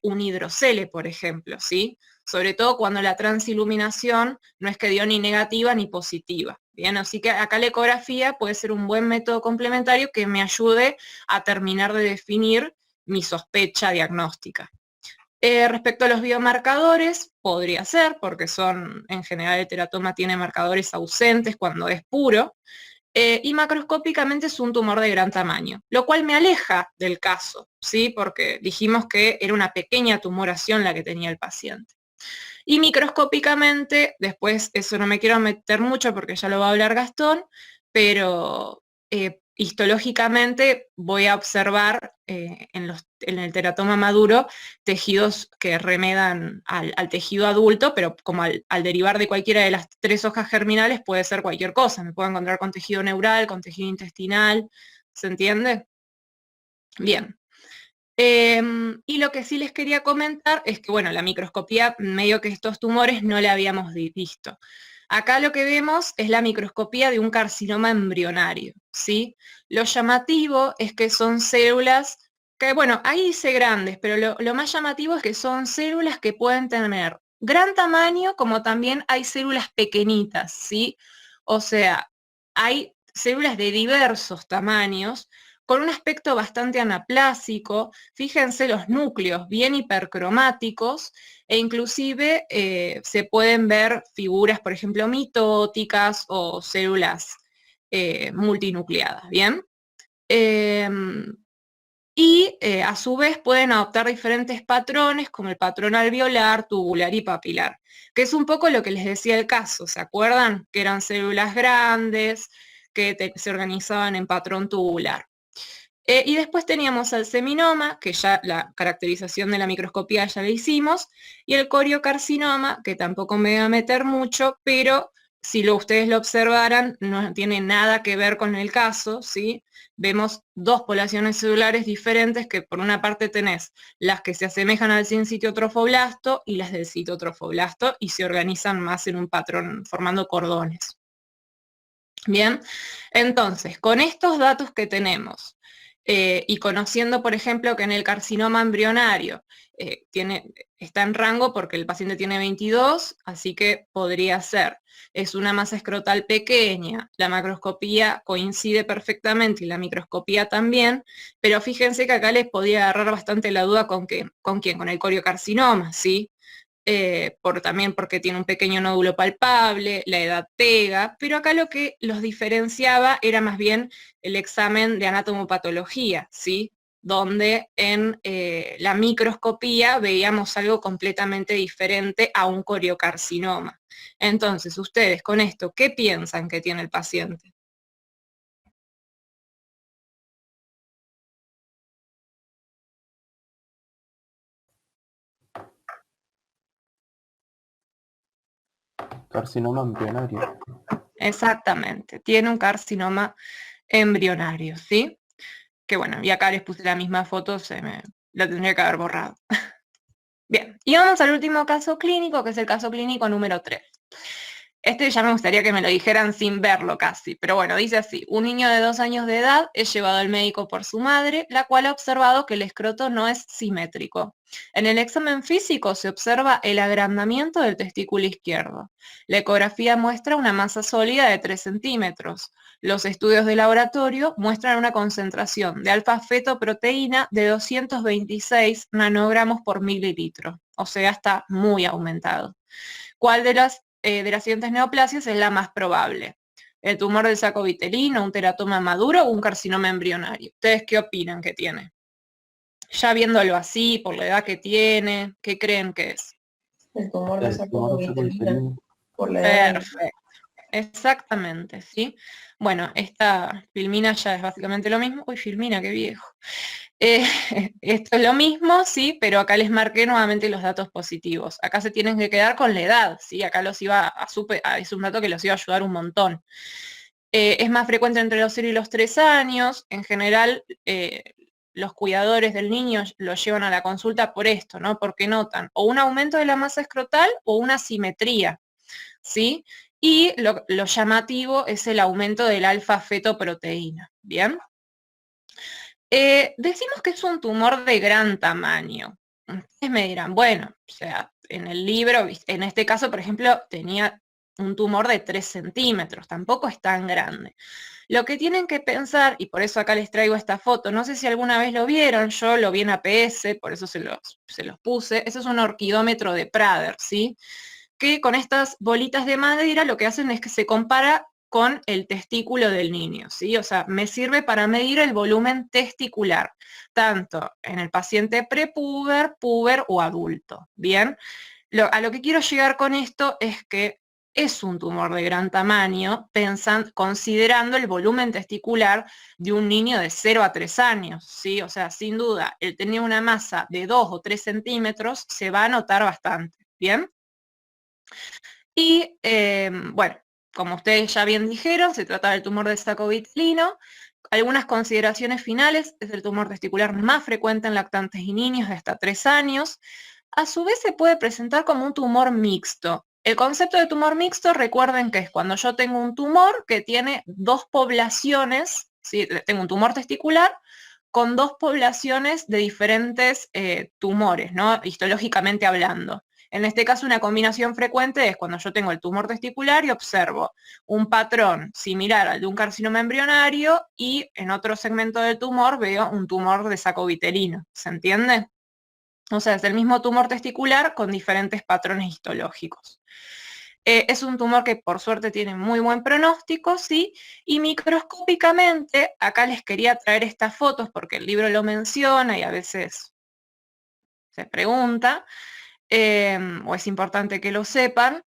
un hidrocele, por ejemplo, ¿sí? Sobre todo cuando la transiluminación no es que dio ni negativa ni positiva. Bien, así que acá la ecografía puede ser un buen método complementario que me ayude a terminar de definir mi sospecha diagnóstica. Respecto a los biomarcadores, podría ser, porque en general el teratoma tiene marcadores ausentes cuando es puro, y macroscópicamente es un tumor de gran tamaño, lo cual me aleja del caso, ¿sí? Porque dijimos que era una pequeña tumoración la que tenía el paciente. Y microscópicamente, después eso no me quiero meter mucho porque ya lo va a hablar Gastón, pero histológicamente voy a observar en el teratoma maduro tejidos que remedan al tejido adulto, pero como al derivar de cualquiera de las 3 hojas germinales puede ser cualquier cosa. Me puedo encontrar con tejido neural, con tejido intestinal, ¿se entiende? Bien. Y lo que sí les quería comentar es que, bueno, la microscopía, medio que estos tumores no la habíamos visto. Acá lo que vemos es la microscopía de un carcinoma embrionario, ¿sí? Lo llamativo es que son células que, bueno, ahí dice grandes, pero lo más llamativo es que son células que pueden tener gran tamaño, como también hay células pequeñitas, ¿sí? O sea, hay células de diversos tamaños, con un aspecto bastante anaplásico. Fíjense los núcleos bien hipercromáticos e inclusive se pueden ver figuras, por ejemplo, mitóticas o células multinucleadas, ¿bien? A su vez pueden adoptar diferentes patrones como el patrón alveolar, tubular y papilar, que es un poco lo que les decía el caso, ¿se acuerdan? Que eran células grandes que se organizaban en patrón tubular. Y después teníamos el seminoma, que ya la caracterización de la microscopía ya la hicimos, y el coriocarcinoma, que tampoco me voy a meter mucho, pero si ustedes lo observaran, no tiene nada que ver con el caso, ¿sí? Vemos 2 poblaciones celulares diferentes, que por una parte tenés las que se asemejan al sincitiotrofoblasto y las del citotrofoblasto, y se organizan más en un patrón, formando cordones. Bien, entonces, con estos datos que tenemos, y conociendo, por ejemplo, que en el carcinoma embrionario está en rango porque el paciente tiene 22, así que podría ser. Es una masa escrotal pequeña, la macroscopía coincide perfectamente y la microscopía también, pero fíjense que acá les podía agarrar bastante la duda con quién, con el coriocarcinoma, ¿sí? También porque tiene un pequeño nódulo palpable, la edad pega, pero acá lo que los diferenciaba era más bien el examen de anatomopatología, ¿sí? Donde en la microscopía veíamos algo completamente diferente a un coriocarcinoma. Entonces, ustedes con esto, ¿qué piensan que tiene el paciente? Carcinoma embrionario. Exactamente, tiene un carcinoma embrionario, ¿sí? Que bueno, y acá les puse la misma foto, la tendría que haber borrado. Bien, y vamos al último caso clínico, que es el caso clínico número 3. Este ya me gustaría que me lo dijeran sin verlo casi, pero bueno, dice así: un niño de 2 años de edad es llevado al médico por su madre, la cual ha observado que el escroto no es simétrico. En el examen físico se observa el agrandamiento del testículo izquierdo. La ecografía muestra una masa sólida de 3 centímetros. Los estudios de laboratorio muestran una concentración de alfa-fetoproteína de 226 nanogramos por mililitro, o sea, está muy aumentado. ¿Cuál de las siguientes neoplasias es la más probable? ¿El tumor del saco vitelino, un teratoma maduro o un carcinoma embrionario? ¿Ustedes qué opinan que tiene? Ya viéndolo así, por la edad que tiene, ¿qué creen que es? El tumor de El saco tumor del saco vitelino, vitelino. por la edad. Perfecto. Exactamente, ¿sí? Bueno, esta filmina ya es básicamente lo mismo. Uy, filmina, qué viejo. Esto es lo mismo, sí, pero acá les marqué nuevamente los datos positivos. Acá se tienen que quedar con la edad, ¿sí? Acá los iba es un dato que los iba a ayudar un montón. Es más frecuente entre los 0 y los 3 años. En general, los cuidadores del niño lo llevan a la consulta por esto, ¿no? Porque notan o un aumento de la masa escrotal o una simetría, ¿sí? Y lo llamativo es el aumento del alfa-fetoproteína, ¿bien? Decimos que es un tumor de gran tamaño. Ustedes me dirán, bueno, o sea, en el libro, en este caso, por ejemplo, tenía un tumor de 3 centímetros, tampoco es tan grande. Lo que tienen que pensar, y por eso acá les traigo esta foto, no sé si alguna vez lo vieron, yo lo vi en APS, por eso se los puse, eso es un orquidómetro de Prader, ¿sí? Que con estas bolitas de madera lo que hacen es que se compara con el testículo del niño, ¿sí? O sea, me sirve para medir el volumen testicular, tanto en el paciente prepuber, puber o adulto, ¿bien? A lo que quiero llegar con esto es que es un tumor de gran tamaño, considerando el volumen testicular de un niño de 0 a 3 años, ¿sí? O sea, sin duda, el tener una masa de 2 o 3 centímetros se va a notar bastante, ¿bien? Y bueno, como ustedes ya bien dijeron, se trata del tumor del saco vitelino. Algunas consideraciones finales: es el tumor testicular más frecuente en lactantes y niños de hasta 3 años. A su vez se puede presentar como un tumor mixto. El concepto de tumor mixto, recuerden que es cuando yo tengo un tumor que tiene 2 poblaciones, ¿sí? Tengo un tumor testicular con 2 poblaciones de diferentes tumores, ¿no? Histológicamente hablando. En este caso, una combinación frecuente es cuando yo tengo el tumor testicular y observo un patrón similar al de un carcinoma embrionario y en otro segmento del tumor veo un tumor de saco vitelino. ¿Se entiende? O sea, es el mismo tumor testicular con diferentes patrones histológicos. Es un tumor que por suerte tiene muy buen pronóstico, ¿sí? Y microscópicamente, acá les quería traer estas fotos porque el libro lo menciona y a veces se pregunta, o es importante que lo sepan,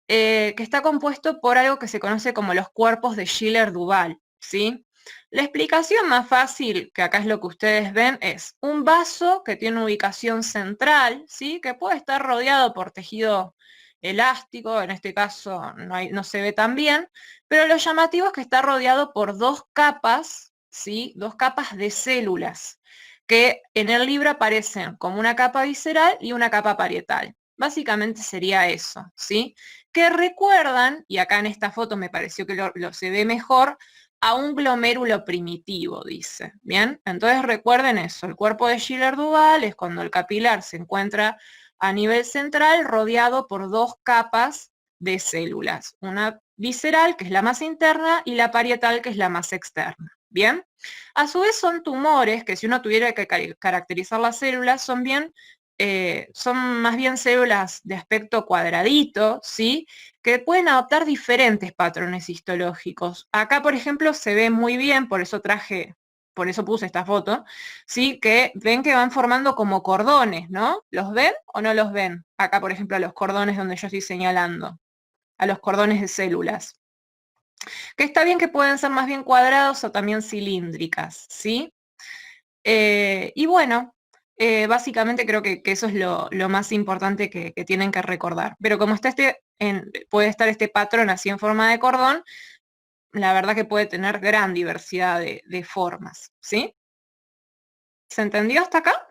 que está compuesto por algo que se conoce como los cuerpos de Schiller-Duval, ¿sí? La explicación más fácil, que acá es lo que ustedes ven, es un vaso que tiene una ubicación central, ¿sí? Que puede estar rodeado por tejido elástico, en este caso no se ve tan bien, pero lo llamativo es que está rodeado por 2 capas, ¿sí? 2 capas de células, que en el libro aparecen como una capa visceral y una capa parietal. Básicamente sería eso, ¿sí? Que recuerdan, y acá en esta foto me pareció que se ve mejor, a un glomérulo primitivo, dice. Bien, entonces recuerden eso, el cuerpo de Schiller-Duval es cuando el capilar se encuentra a nivel central rodeado por dos capas de células, una visceral, que es la más interna, y la parietal, que es la más externa. Bien, a su vez son tumores que, si uno tuviera que caracterizar las células, son más bien células de aspecto cuadradito, ¿sí? Que pueden adoptar diferentes patrones histológicos. Acá, por ejemplo, se ve muy bien, por eso puse esta foto, ¿sí? Que ven que van formando como cordones, ¿no? ¿Los ven o no los ven? Acá, por ejemplo, los cordones donde yo estoy señalando, a los cordones de células. Que está bien que pueden ser más bien cuadrados o también cilíndricas, ¿sí? Y bueno, básicamente creo que eso es lo más importante que tienen que recordar. Pero como está puede estar este patrón así en forma de cordón, la verdad que puede tener gran diversidad de formas, ¿sí? ¿Se entendió hasta acá?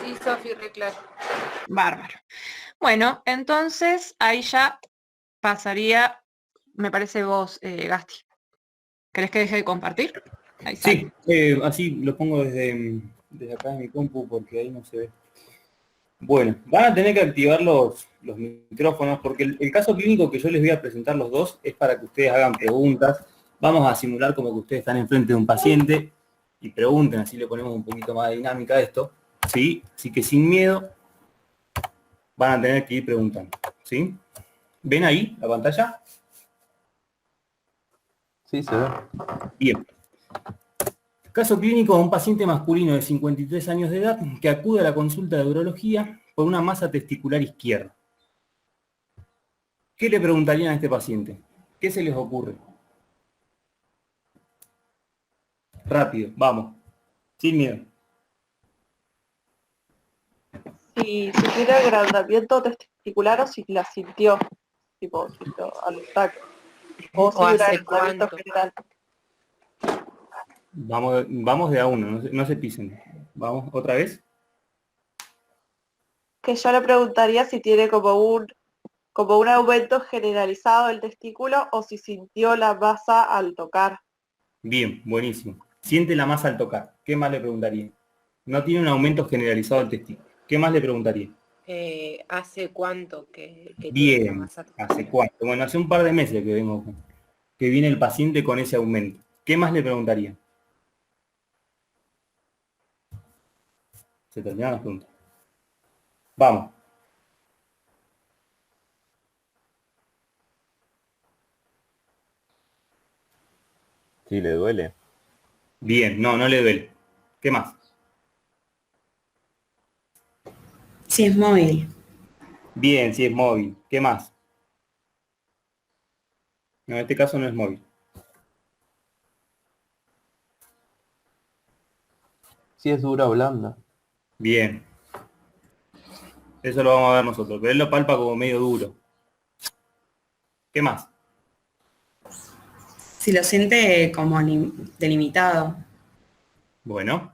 Sí, Sofi, re claro. Bárbaro. Bueno, entonces ahí ya pasaría, me parece vos, Gasti. ¿Querés que deje de compartir? Ahí Sí, así lo pongo desde acá en mi compu porque ahí no se ve. Bueno, van a tener que activar los micrófonos porque el caso clínico que yo les voy a presentar los dos es para que ustedes hagan preguntas. Vamos a simular como que ustedes están enfrente de un paciente y pregunten, así le ponemos un poquito más de dinámica a esto, ¿sí? Así que sin miedo van a tener que ir preguntando, ¿sí? ¿Ven ahí la pantalla? Sí, se ve. Bien. Caso clínico de un paciente masculino de 53 años de edad que acude a la consulta de urología por una masa testicular izquierda. ¿Qué le preguntarían a este paciente? ¿Qué se les ocurre? Rápido, vamos. Sin miedo. Si tiene agrandamiento testicular o si la sintió, tipo, al tacto. O si O un hace agrandamiento cuánto. general. Vamos de a uno, no se pisen. Vamos, otra vez. Que yo le preguntaría si tiene como un aumento generalizado del testículo o si sintió la masa al tocar. Bien, buenísimo. Siente la masa al tocar. ¿Qué más le preguntaría? No tiene un aumento generalizado del testículo. ¿Qué más le preguntaría? ¿Hace cuánto que tiene esa Bien, masa? ¿hace cuánto? Bueno, hace un par de meses que viene el paciente con ese aumento. ¿Qué más le preguntaría? Se terminaron las preguntas. Vamos. Sí, le duele. Bien, no le duele. ¿Qué más? Si es móvil. Bien, si es móvil. ¿Qué más? No, en este caso no es móvil. Si es dura o blanda. Bien. Eso lo vamos a ver nosotros, pero él lo palpa como medio duro. ¿Qué más? Si lo siente como delimitado. Bueno.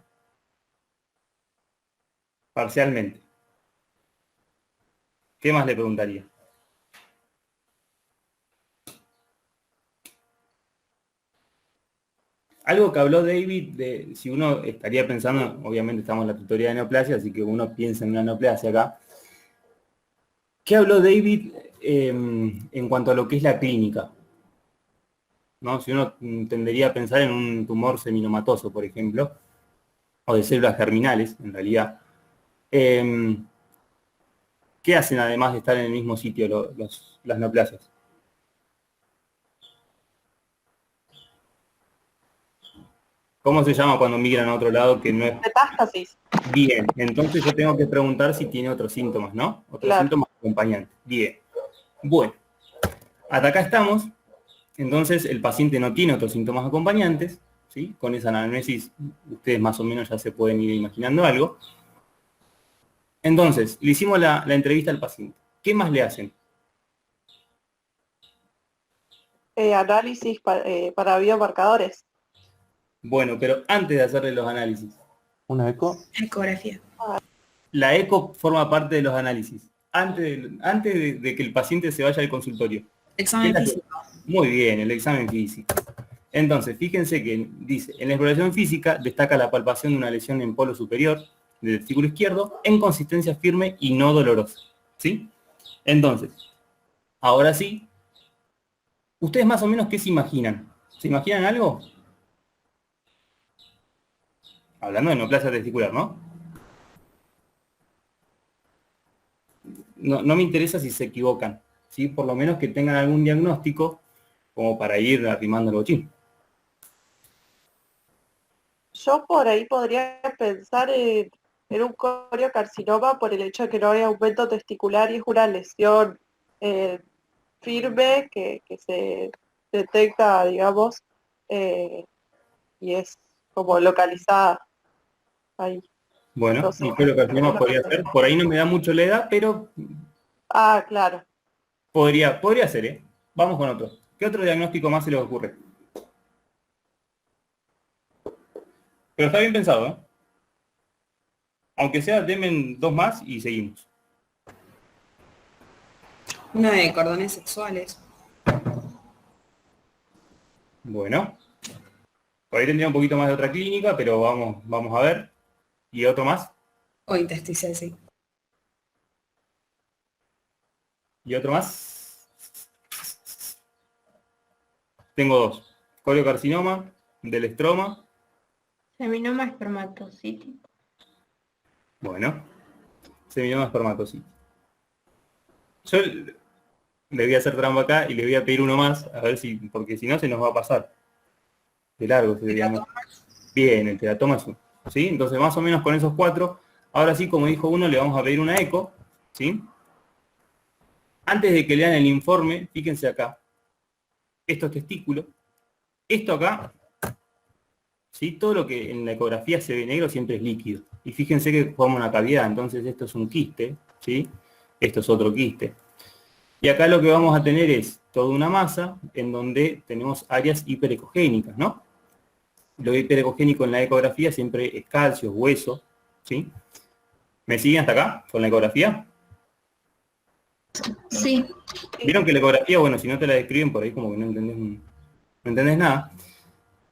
Parcialmente. ¿Qué más le preguntaría? Algo que habló David, si uno estaría pensando, obviamente estamos en la tutoría de neoplasia, así que uno piensa en una neoplasia acá. ¿Qué habló David en cuanto a lo que es la clínica? ¿No? Si uno tendería a pensar en un tumor seminomatoso, por ejemplo, o de células germinales, en realidad. ¿Qué hacen además de estar en el mismo sitio las neoplasias? ¿Cómo se llama cuando migran a otro lado que no es? Metástasis. Bien, entonces yo tengo que preguntar si tiene otros síntomas, ¿no? Otros Claro. síntomas acompañantes. Bien. Bueno, hasta acá estamos. Entonces el paciente no tiene otros síntomas acompañantes, ¿sí? Con esa anamnesis ustedes más o menos ya se pueden ir imaginando algo. Entonces, le hicimos la entrevista al paciente. ¿Qué más le hacen? Análisis para biomarcadores. Bueno, pero antes de hacerle los análisis, ¿Una eco? Ecografía. la eco forma parte de los análisis. Antes de que el paciente se vaya al consultorio. Examen ¿Qué es la- físico. Muy bien, el examen físico. Entonces, fíjense que dice, en la exploración física destaca la palpación de una lesión en polo superior del testículo izquierdo en consistencia firme y no dolorosa, ¿sí? Entonces, ahora sí, ¿ustedes más o menos qué se imaginan? ¿Se imaginan algo? Hablando de neoplasia testicular, ¿no? No me interesa si se equivocan, ¿sí? Por lo menos que tengan algún diagnóstico como para ir arrimando el bochín. Yo por ahí podría pensar en un coriocarcinoma por el hecho de que no hay aumento testicular y es una lesión firme que se detecta, digamos, y es como localizada ahí. Bueno, No sé. y creo que carcinoma podría ser. Por ahí no me da mucho la edad, pero Ah, claro. podría ser, ¿eh? Vamos con otro. ¿Qué otro diagnóstico más se les ocurre? Pero está bien pensado, ¿eh? Aunque sea, denme dos más y seguimos. Uno de cordones sexuales. Bueno. Por ahí tendría un poquito más de otra clínica, pero vamos a ver. ¿Y otro más? O intersticial, sí. ¿Y otro más? Tengo dos. Coriocarcinoma, del estroma. Seminoma espermatocítico. Bueno. Seminoma espermatocítico. Yo le voy a hacer trampa acá y le voy a pedir uno más, a ver si, porque si no se nos va a pasar. De largo ese diagnóstico. Bien, el teratoma es uno, ¿sí? Entonces más o menos con esos cuatro, ahora sí, como dijo uno, le vamos a pedir una eco, ¿sí? Antes de que lean el informe, fíjense acá, estos testículos, esto acá, ¿sí? Todo lo que en la ecografía se ve negro siempre es líquido. Y fíjense que forma una cavidad, entonces esto es un quiste, ¿sí? Esto es otro quiste. Y acá lo que vamos a tener es toda una masa en donde tenemos áreas hiperecogénicas, ¿no? Lo hiperecogénico en la ecografía siempre es calcio, hueso, ¿sí? ¿Me siguen hasta acá con la ecografía? Sí. Vieron que la ecografía, bueno, si no te la describen por ahí como que no entendés nada.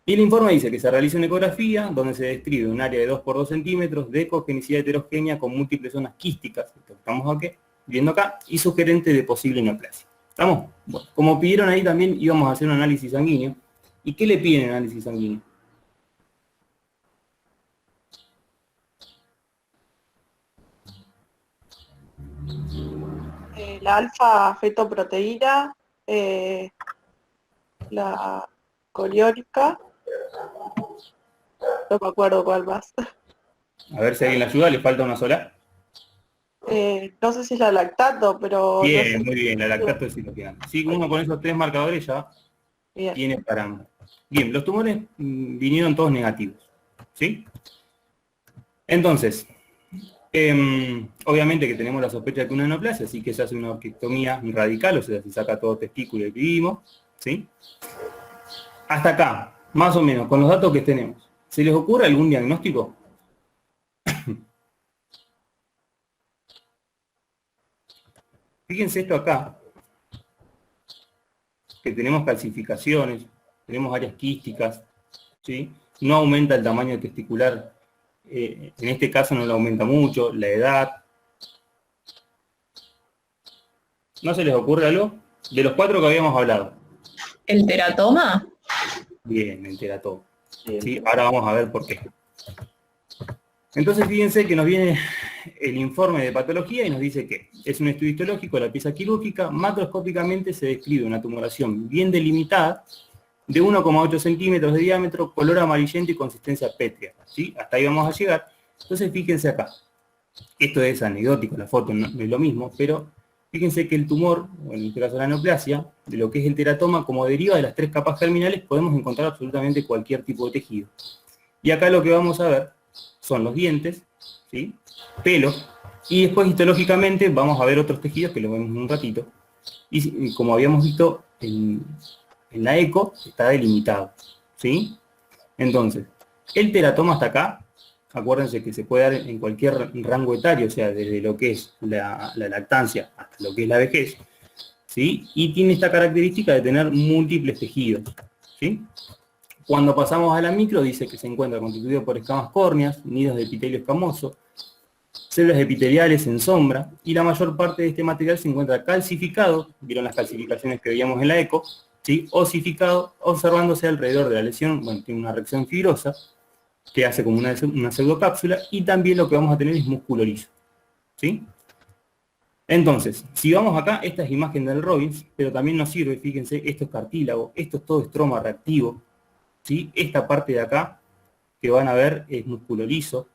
Y el informe dice que se realiza una ecografía donde se describe un área de 2 por 2 centímetros de ecogenicidad heterogénea con múltiples zonas quísticas, esto que estamos aquí, viendo acá, y sugerente de posible neoplasia. ¿Estamos? Bueno, como pidieron ahí también íbamos a hacer un análisis sanguíneo. ¿Y qué le piden en análisis sanguíneo? La alfa-fetoproteína, la coriónica, no me acuerdo cuál más. A ver si alguien la ayuda, le falta una sola. No sé si es la lactato, pero... no Bien, sé. muy bien, la lactato es citocina. Sí, uno con esos tres marcadores ya Bien. tiene para... Bien, los tumores vinieron todos negativos, ¿sí? Entonces, obviamente que tenemos la sospecha de que una neoplasia, así que se hace una orquiectomía radical, o sea, se saca todo testículo y vivimos, ¿sí? Hasta acá, más o menos, con los datos que tenemos, ¿se les ocurre algún diagnóstico? Fíjense esto acá, que tenemos calcificaciones, tenemos áreas quísticas, ¿sí? No aumenta el tamaño testicular, en este caso no lo aumenta mucho, la edad. ¿No se les ocurre algo? De los cuatro que habíamos hablado. ¿El teratoma? Bien, el teratoma. ¿Sí? Ahora vamos a ver por qué. Entonces fíjense que nos viene el informe de patología y nos dice que es un estudio histológico de la pieza quirúrgica, macroscópicamente se describe una tumoración bien delimitada de 1,8 centímetros de diámetro, color amarillento y consistencia pétrea, ¿sí? Hasta ahí vamos a llegar. Entonces fíjense acá, esto es anecdótico, la foto no es lo mismo, pero fíjense que el tumor, o en este caso la neoplasia, de lo que es el teratoma, como deriva de las 3 capas germinales, podemos encontrar absolutamente cualquier tipo de tejido. Y acá lo que vamos a ver son los dientes, ¿sí? Pelo, y después histológicamente vamos a ver otros tejidos que lo vemos en un ratito. Y como habíamos visto en la eco, está delimitado, ¿sí? Entonces, el teratoma hasta acá, acuérdense que se puede dar en cualquier rango etario, o sea, desde lo que es la lactancia hasta lo que es la vejez, ¿sí? Y tiene esta característica de tener múltiples tejidos, ¿sí? Cuando pasamos a la micro, dice que se encuentra constituido por escamas córneas, nidos de epitelio escamoso, células epiteliales en sombra, y la mayor parte de este material se encuentra calcificado, vieron las calcificaciones que veíamos en la eco, ¿sí? Osificado, observándose alrededor de la lesión, bueno, tiene una reacción fibrosa, que hace como una pseudocápsula, y también lo que vamos a tener es músculo liso, ¿sí? Entonces, si vamos acá, esta es imagen del Robbins, pero también nos sirve, fíjense, esto es cartílago, esto es todo estroma reactivo, ¿sí? Esta parte de acá, que van a ver, es músculo liso,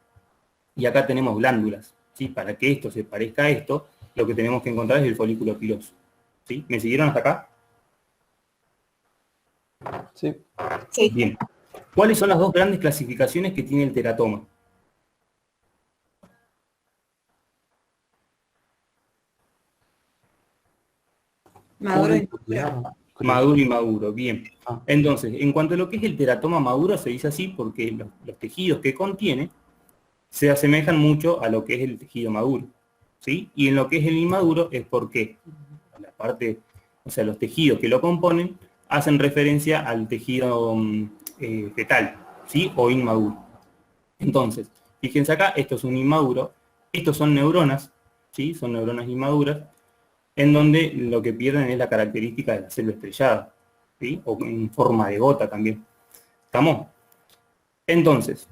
y acá tenemos glándulas, ¿sí? Para que esto se parezca a esto, lo que tenemos que encontrar es el folículo piloso, ¿sí? ¿Me siguieron hasta acá? Sí. Sí. Bien. ¿Cuáles son las dos grandes clasificaciones que tiene el teratoma? Maduro y Una maduro. Maduro y maduro, bien. Ah. Entonces, en cuanto a lo que es el teratoma maduro, se dice así porque los tejidos que contiene se asemejan mucho a lo que es el tejido maduro, ¿sí? Y en lo que es el inmaduro es porque la parte, o sea, los tejidos que lo componen hacen referencia al tejido fetal, ¿sí? O inmaduro. Entonces, fíjense acá, esto es un inmaduro, estos son neuronas, ¿sí? Son neuronas inmaduras, en donde lo que pierden es la característica de la célula estrellada, ¿sí? O en forma de gota también. ¿Estamos? Entonces,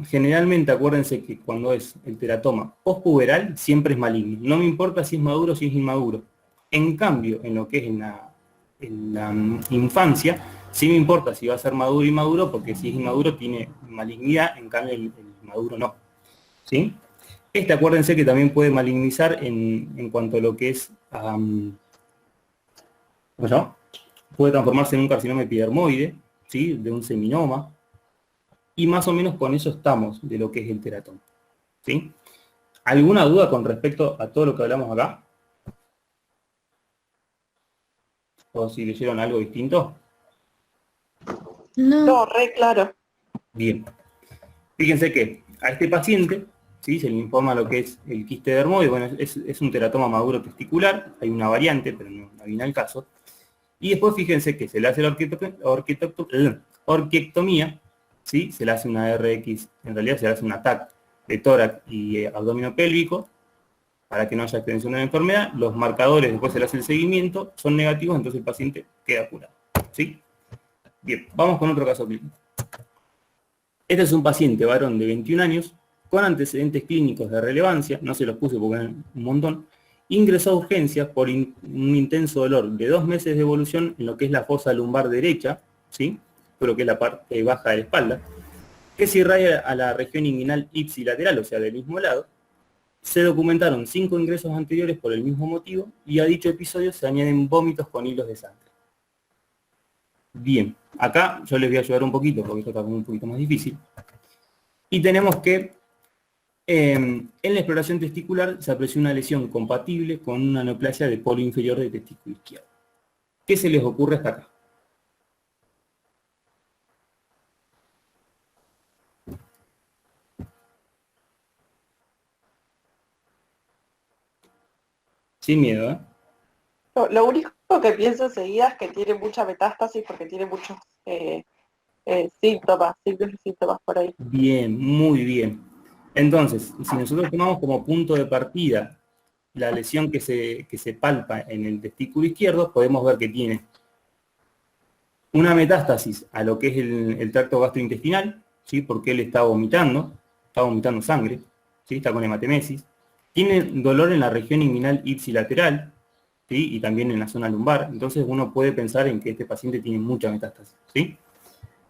generalmente acuérdense que cuando es el teratoma postpuberal siempre es maligno. No me importa si es maduro o si es inmaduro. En cambio, en lo que es en la infancia, sí me importa si va a ser maduro o inmaduro, porque si es inmaduro tiene malignidad, en cambio el maduro no. ¿Sí? Acuérdense que también puede malignizar en cuanto a lo que es, ¿cómo se llama? Puede transformarse en un carcinoma epidermoide, ¿sí? De un seminoma, y más o menos con eso estamos de lo que es el teratoma, ¿sí? ¿Alguna duda con respecto a todo lo que hablamos acá? ¿O si leyeron algo distinto? No, No, re claro. Bien. Fíjense que a este paciente, ¿sí? Se le informa lo que es el quiste dermoide, bueno, es un teratoma maduro testicular, hay una variante, pero no viene al caso. Y después fíjense que se le hace la orquiectomía, ¿sí? Se le hace una RX, en realidad se le hace un TAC de tórax y abdomino pélvico, para que no haya extensión de la enfermedad. Los marcadores, después se le hace el seguimiento, son negativos, entonces el paciente queda curado, ¿sí? Bien, vamos con otro caso clínico. Este es un paciente varón de 21 años, con antecedentes clínicos de relevancia, no se los puse porque eran un montón, ingresó a urgencias por un intenso dolor de 2 meses de evolución en lo que es la fosa lumbar derecha, ¿sí? Pero que es la parte baja de la espalda, que se irradia a la región inguinal ipsilateral, o sea, del mismo lado. Se documentaron 5 ingresos anteriores por el mismo motivo, y a dicho episodio se añaden vómitos con hilos de sangre. Bien, acá yo les voy a ayudar un poquito, porque esto está como un poquito más difícil. Y tenemos que en la exploración testicular se apreció una lesión compatible con una neoplasia de polo inferior del testículo izquierdo. ¿Qué se les ocurre hasta acá? Sin miedo, ¿eh? Lo único que pienso enseguida es que tiene mucha metástasis porque tiene muchos síntomas, signos y síntomas por ahí. Bien, muy bien. Entonces, si nosotros tomamos como punto de partida la lesión que se palpa en el testículo izquierdo, podemos ver que tiene una metástasis a lo que es el tracto gastrointestinal, ¿sí? Porque él está vomitando sangre, ¿sí? Está con hematemesis. Tiene dolor en la región inguinal ipsilateral, ¿sí? Y también en la zona lumbar. Entonces uno puede pensar en que este paciente tiene mucha metástasis, ¿sí?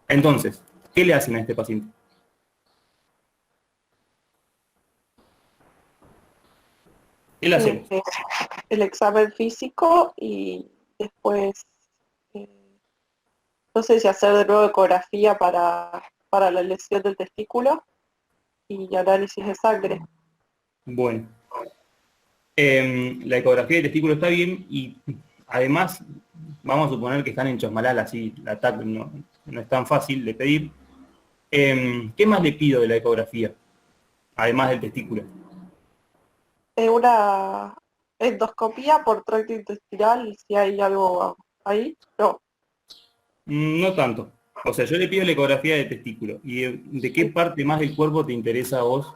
Entonces, ¿qué le hacen a este paciente? ¿Qué le hacemos? El examen físico y después, no sé si hacer de nuevo ecografía para la lesión del testículo y análisis de sangre. Bueno, la ecografía de testículo está bien y además vamos a suponer que están en Chosmalal, así la TAC no es tan fácil de pedir. ¿Qué más le pido de la ecografía? Además del testículo. Una endoscopía por tracto intestinal, si hay algo ahí. No, No tanto. O sea, yo le pido la ecografía de testículo. ¿Y de qué parte más del cuerpo te interesa a vos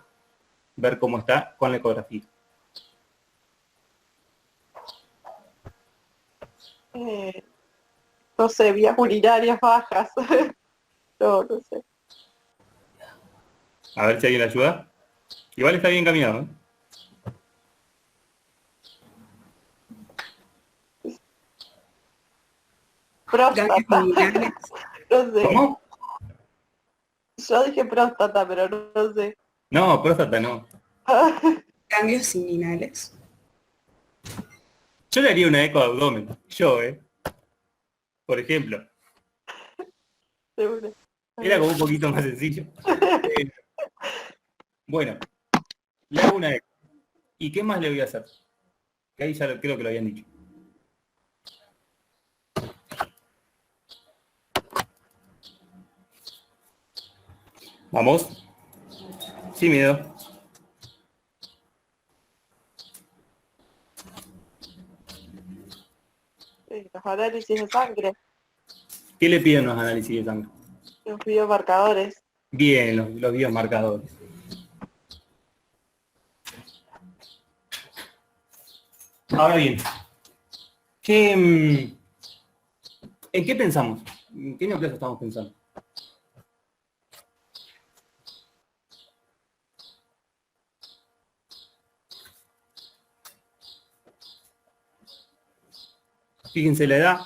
ver cómo está con la ecografía? No sé, vías urinarias bajas. No sé. A ver si alguien le ayuda. Igual está bien caminado, ¿eh? Próstata. Ganglios pineales. No sé. ¿Cómo? Yo dije próstata, pero no sé. No, próstata no. Ganglios seminales. Yo le haría una eco de abdomen. Yo, por ejemplo. Seguro. Era como un poquito más sencillo. Bueno, le hago una eco. ¿Y qué más le voy a hacer? Que ahí ya creo que lo habían dicho. Vamos. Sin miedo. Los análisis de sangre, ¿Qué le piden los análisis de sangre? los biomarcadores. Bien, los biomarcadores. Ahora bien, ¿en qué pensamos? ¿En qué neoplasia estamos pensando? Fíjense la edad,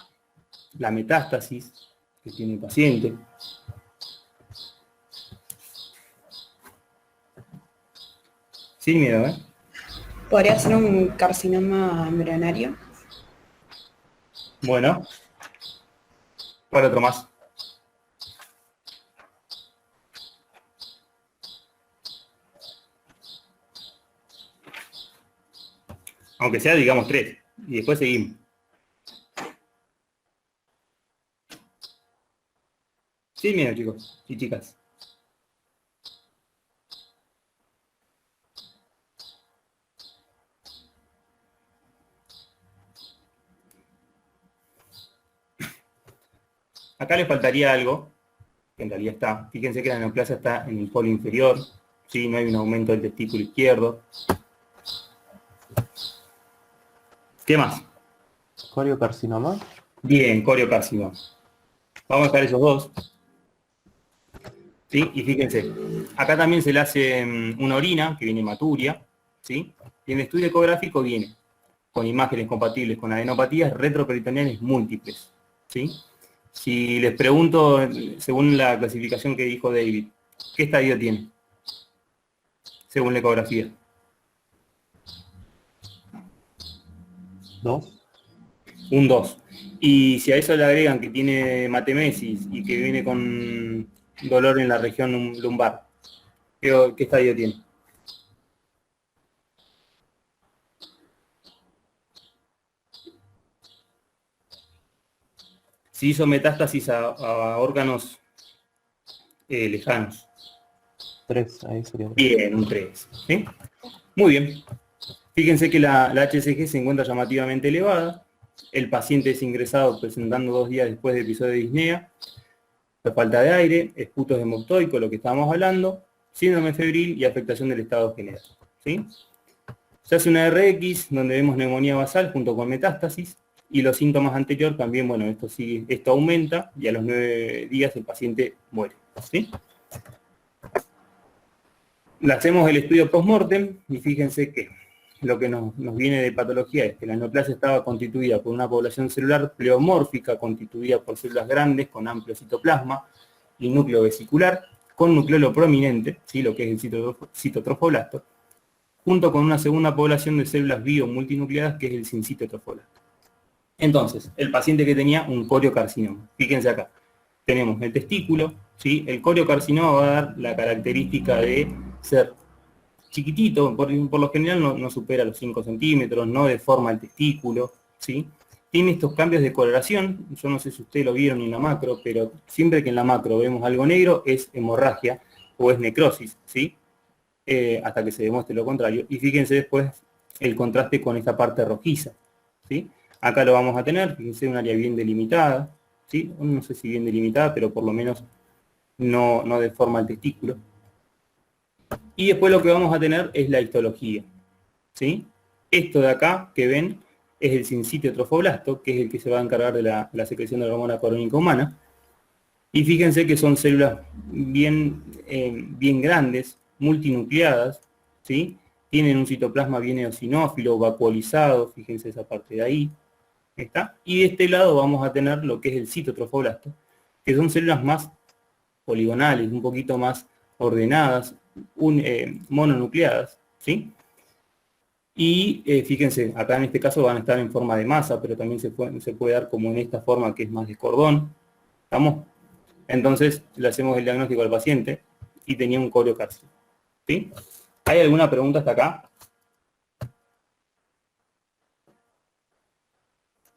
la metástasis que tiene el paciente. Sin miedo, ¿eh? Podría ser un carcinoma embrionario. Bueno. ¿Cuál otro más? Aunque sea, digamos, 3. Y después seguimos. Sin miedo, chicos y chicas. Acá le faltaría algo, que en realidad está. Fíjense que la neoplasia está en el polo inferior, ¿sí? No hay un aumento del testículo izquierdo. ¿Qué más? Coriocarcinoma. Bien, coriocarcinoma. Vamos a dejar esos dos. ¿Sí? Y fíjense, acá también se le hace una orina, que viene hematuria, ¿sí? Y en el estudio ecográfico viene con imágenes compatibles con adenopatías retroperitoneales múltiples, ¿sí? Si les pregunto, según la clasificación que dijo David, ¿qué estadio tiene? Según la ecografía. 2. Un 2. Y si a eso le agregan que tiene hematemesis y que viene con dolor en la región lumbar, ¿qué estadio tiene? Si hizo metástasis a órganos lejanos. 3, ahí sería 3. Bien, un 3. ¿Sí? Muy bien. Fíjense que la HCG se encuentra llamativamente elevada. El paciente es ingresado presentando 2 días después de episodio de disnea. La falta de aire, esputos hemoptoicos, lo que estábamos hablando, síndrome febril y afectación del estado general. ¿Sí? Se hace una RX donde vemos neumonía basal junto con metástasis y los síntomas anteriores también, bueno, esto aumenta y a los 9 días el paciente muere. ¿Sí? Le hacemos el estudio post-mortem y fíjense que lo que nos viene de patología es que la neoplasia estaba constituida por una población celular pleomórfica, constituida por células grandes con amplio citoplasma y núcleo vesicular, con nucleolo prominente, ¿sí? Lo que es el citotrofoblasto, junto con una segunda población de células biomultinucleadas que es el sincitotrofoblasto. Entonces, el paciente que tenía un coriocarcinoma, fíjense acá, tenemos el testículo, ¿sí? El coriocarcinoma va a dar la característica de ser chiquitito, por lo general no supera los 5 centímetros, no deforma el testículo, ¿sí? Tiene estos cambios de coloración, yo no sé si ustedes lo vieron en la macro, pero siempre que en la macro vemos algo negro es hemorragia o es necrosis, ¿sí? Hasta que se demuestre lo contrario. Y fíjense después el contraste con esta parte rojiza, ¿sí? Acá lo vamos a tener, fíjense, un área bien delimitada, ¿sí? No sé si bien delimitada, pero por lo menos no deforma el testículo. Y después lo que vamos a tener es la histología, ¿sí? Esto de acá que ven es el sincitio trofoblasto, que es el que se va a encargar de la secreción de la hormona corónica humana. Y fíjense que son células bien grandes, multinucleadas, ¿sí? Tienen un citoplasma bien eosinófilo, vacuolizado, fíjense esa parte de ahí. ¿Está? Y de este lado vamos a tener lo que es el citotrofoblasto, que son células más poligonales, un poquito más ordenadas, mononucleadas, ¿sí? Y fíjense, acá en este caso van a estar en forma de masa, pero también se puede dar como en esta forma que es más de cordón. ¿Estamos? Entonces le hacemos el diagnóstico al paciente y tenía un coriocarcinoma, ¿sí? ¿Hay alguna pregunta hasta acá?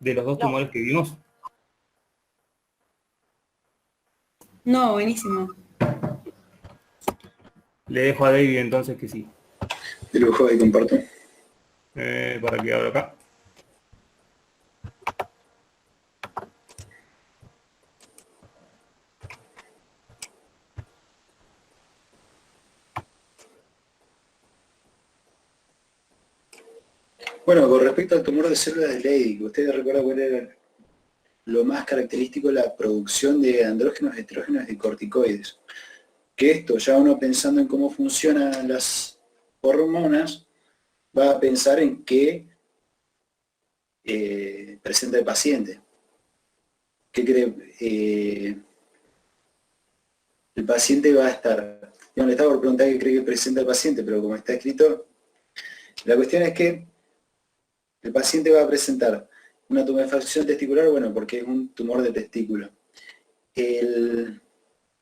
De los dos tumores que vimos. No, buenísimo. Le dejo a David entonces que sí. Y lo dejo ahí, comparto. Para que abra acá. Bueno, con respecto al tumor de células de Leydig, ¿ustedes recuerdan cuál era lo más característico? La producción de andrógenos, estrógenos y corticoides. Que esto, ya uno pensando en cómo funcionan las hormonas, va a pensar en qué presenta el paciente. ¿Qué cree? El paciente va a estar... Yo le estaba por preguntar qué cree que presenta el paciente, pero como está escrito, la cuestión es que el paciente va a presentar una tumefacción testicular, bueno, porque es un tumor de testículo.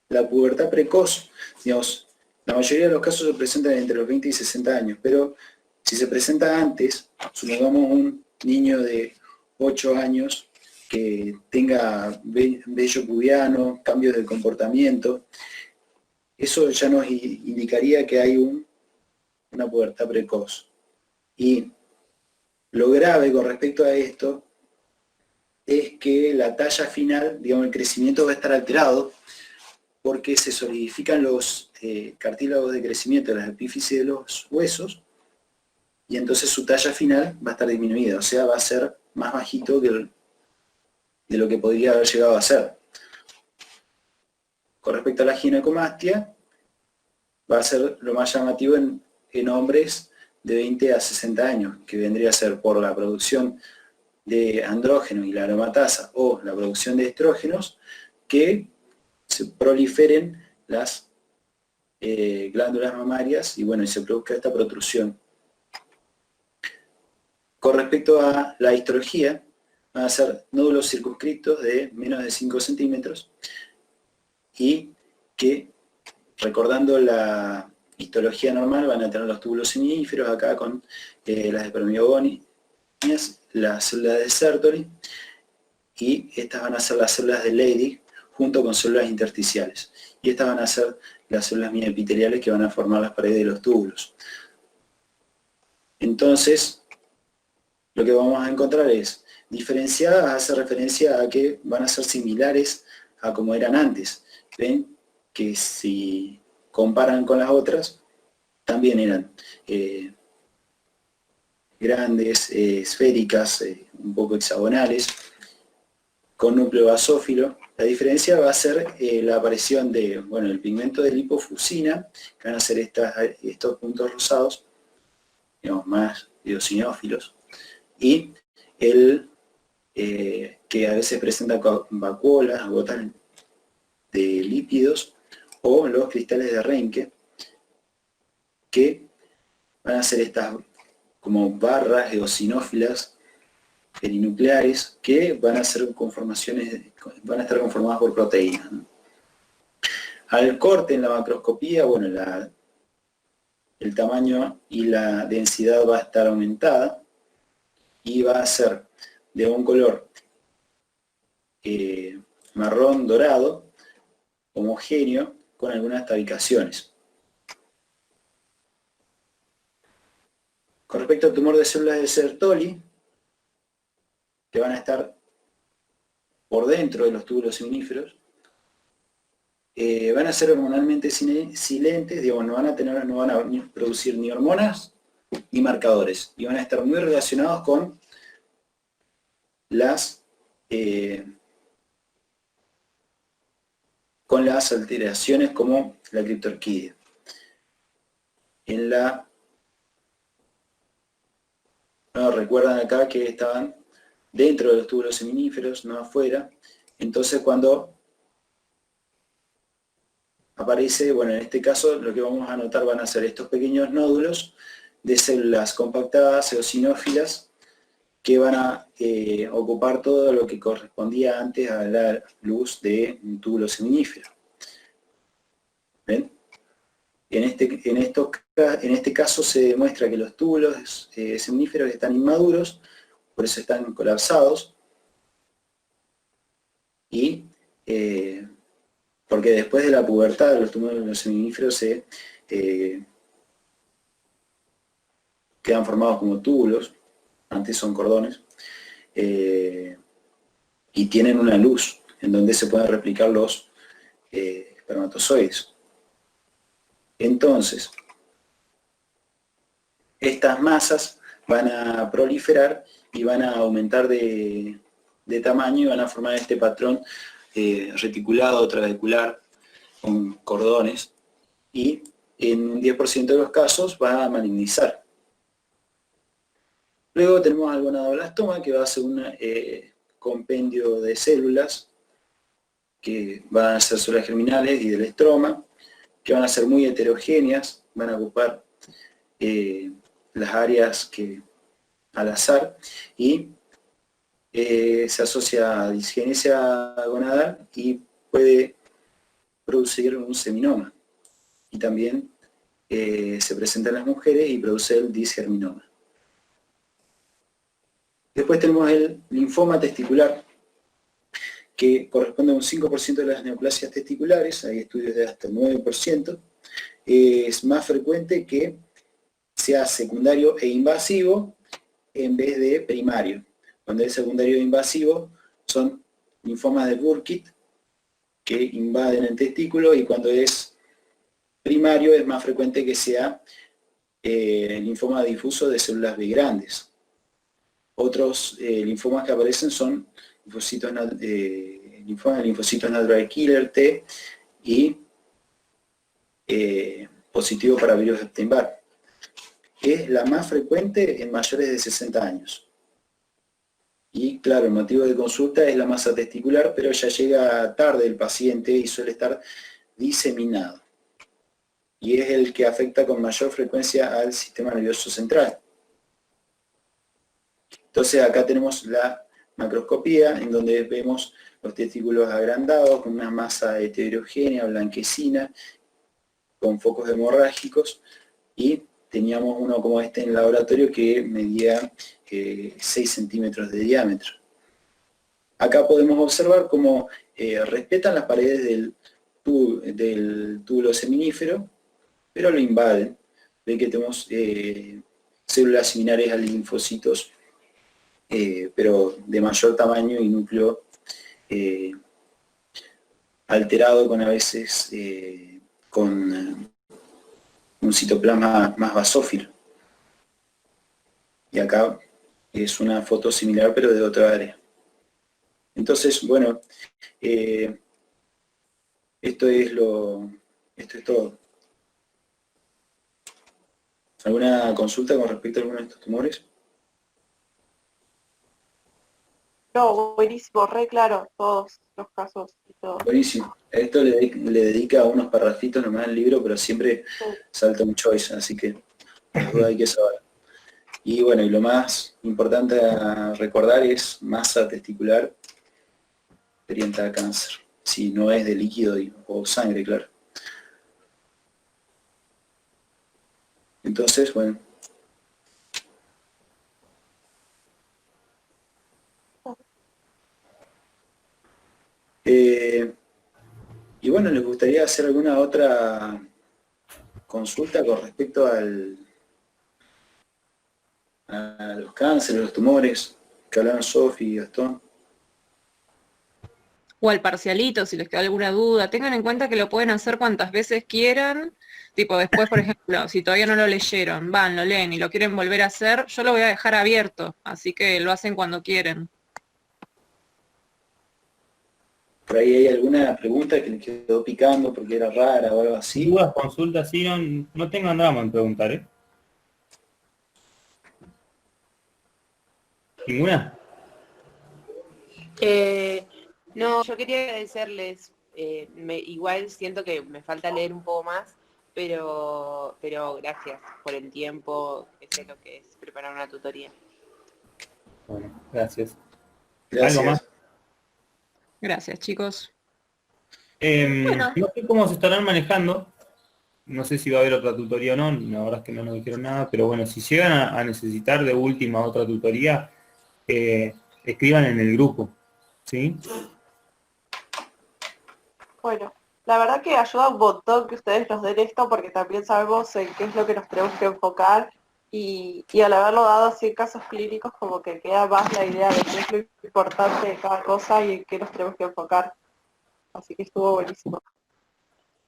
La pubertad precoz, digamos, la mayoría de los casos se presentan entre los 20 y 60 años, pero si se presenta antes, supongamos un niño de 8 años que tenga vello pubiano, cambios de comportamiento, eso ya nos indicaría que hay una pubertad precoz. Y lo grave con respecto a esto es que la talla final, digamos, el crecimiento va a estar alterado porque se solidifican los cartílagos de crecimiento de las epífisis de los huesos y entonces su talla final va a estar disminuida, o sea, va a ser más bajito de lo que podría haber llegado a ser. Con respecto a la ginecomastia, va a ser lo más llamativo en hombres de 20 a 60 años, que vendría a ser por la producción de andrógenos y la aromatasa o la producción de estrógenos, que se proliferen las glándulas mamarias y bueno, y se produzca esta protrusión. Con respecto a la histología, van a ser nódulos circunscritos de menos de 5 centímetros y que, recordando la histología normal, van a tener los túbulos seminíferos acá con las espermiogonias, las células de Sertoli, y estas van a ser las células de Leydig junto con células intersticiales. Y estas van a ser las células mioepiteliales que van a formar las paredes de los túbulos. Entonces, lo que vamos a encontrar es diferenciadas, hace referencia a que van a ser similares a como eran antes. Ven que si comparan con las otras, también eran grandes, esféricas, un poco hexagonales, con núcleo basófilo. La diferencia va a ser la aparición de, bueno, el pigmento de lipofuscina, que van a ser estos puntos rosados, digamos, más eosinófilos, y el que a veces presenta vacuolas, gotas de lípidos, o los cristales de Reinke, que van a ser estas como barras eosinófilas perinucleares que van a ser van a estar conformadas por proteínas, ¿no? Al corte en la macroscopía, bueno, el tamaño y la densidad va a estar aumentada y va a ser de un color marrón dorado, homogéneo, con algunas tabicaciones. Con respecto al tumor de células de Sertoli, que van a estar por dentro de los túbulos seminíferos, van a ser hormonalmente silentes, digamos, no van a producir ni hormonas ni marcadores, y van a estar muy relacionados con las alteraciones como la criptorquídea. Recuerdan acá que estaban dentro de los túbulos seminíferos, no afuera. Entonces cuando aparece, bueno, en este caso lo que vamos a notar van a ser estos pequeños nódulos de células compactadas, eosinófilas, que van a ocupar todo lo que correspondía antes a la luz de un túbulo seminífero. ¿Ven? En este caso se demuestra que los túbulos seminíferos están inmaduros, por eso están colapsados, y porque después de la pubertad los túbulos seminíferos se quedan formados como túbulos, antes son cordones, y tienen una luz en donde se pueden replicar los espermatozoides. Entonces, estas masas van a proliferar y van a aumentar de tamaño y van a formar este patrón reticulado, trabecular, con cordones, y en un 10% de los casos va a malignizar. Luego tenemos el gonadoblastoma, que va a ser un compendio de células, que van a ser células germinales y del estroma, que van a ser muy heterogéneas, van a ocupar las áreas al azar, y se asocia a disgenesia gonadal y puede producir un seminoma. Y también se presenta en las mujeres y produce el disgerminoma. Después tenemos el linfoma testicular, que corresponde a un 5% de las neoplasias testiculares, hay estudios de hasta el 9%, es más frecuente que sea secundario e invasivo en vez de primario. Cuando es secundario e invasivo son linfomas de Burkitt que invaden el testículo, y cuando es primario es más frecuente que sea linfoma difuso de células B grandes. Otros linfomas que aparecen son linfocitos natural killer T y positivo para virus de Epstein-Barr. Es la más frecuente en mayores de 60 años. Y claro, el motivo de consulta es la masa testicular, pero ya llega tarde el paciente y suele estar diseminado. Y es el que afecta con mayor frecuencia al sistema nervioso central. Entonces acá tenemos la macroscopía, en donde vemos los testículos agrandados con una masa heterogénea, blanquecina, con focos hemorrágicos, y teníamos uno como este en el laboratorio que medía 6 centímetros de diámetro. Acá podemos observar cómo respetan las paredes del túbulo seminífero, pero lo invaden. Ven que tenemos células similares a linfocitos, pero de mayor tamaño y núcleo alterado, con a veces con un citoplasma más basófilo. Y acá es una foto similar, pero de otra área. Entonces, bueno, esto es todo. ¿Alguna consulta con respecto a alguno de estos tumores? No, buenísimo, re claro, todos los casos y todo. Buenísimo. Esto le dedica unos parrafitos nomás el libro, pero siempre salta un choice, así que la duda hay que saber. Y bueno, y lo más importante a recordar es masa testicular orientada a cáncer, si no es de líquido o sangre, claro. Entonces, bueno. Y bueno, ¿les gustaría hacer alguna otra consulta con respecto a los cánceres, los tumores que hablaron Sofi y Gastón? o al parcialito si les queda alguna duda. Tengan en cuenta que lo pueden hacer cuantas veces quieran. Tipo, después, por ejemplo, si todavía no lo leyeron, van, lo leen y lo quieren volver a hacer, yo lo voy a dejar abierto, así que lo hacen cuando quieren. Por ahí hay alguna pregunta que les quedó picando porque era rara o algo así. Dudas, consultas, sí, no tengan drama en preguntar, ¿eh? ¿Ninguna? No, yo quería agradecerles, igual siento que me falta leer un poco más, pero gracias por el tiempo, que sé lo que es preparar una tutoría. Bueno, gracias. Gracias. ¿Algo más? Gracias, chicos. No sé cómo se estarán manejando. No sé si va a haber otra tutoría o no. La verdad es que no nos dijeron nada. Pero bueno, si llegan a necesitar de última otra tutoría, escriban en el grupo. ¿Sí? Bueno, la verdad que ayuda un montón que ustedes nos den esto porque también sabemos en qué es lo que nos tenemos que enfocar y al haberlo dado así en casos clínicos como que queda más la idea de qué es lo importante de cada cosa y en qué nos tenemos que enfocar. Así que estuvo buenísimo.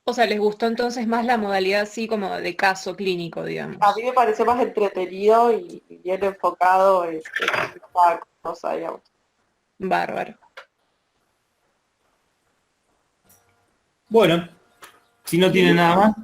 O sea, ¿les gustó entonces más la modalidad así como de caso clínico, digamos? A mí me pareció más entretenido y bien enfocado en cada cosa, digamos. Bárbaro. Bueno, si no tienen nada más,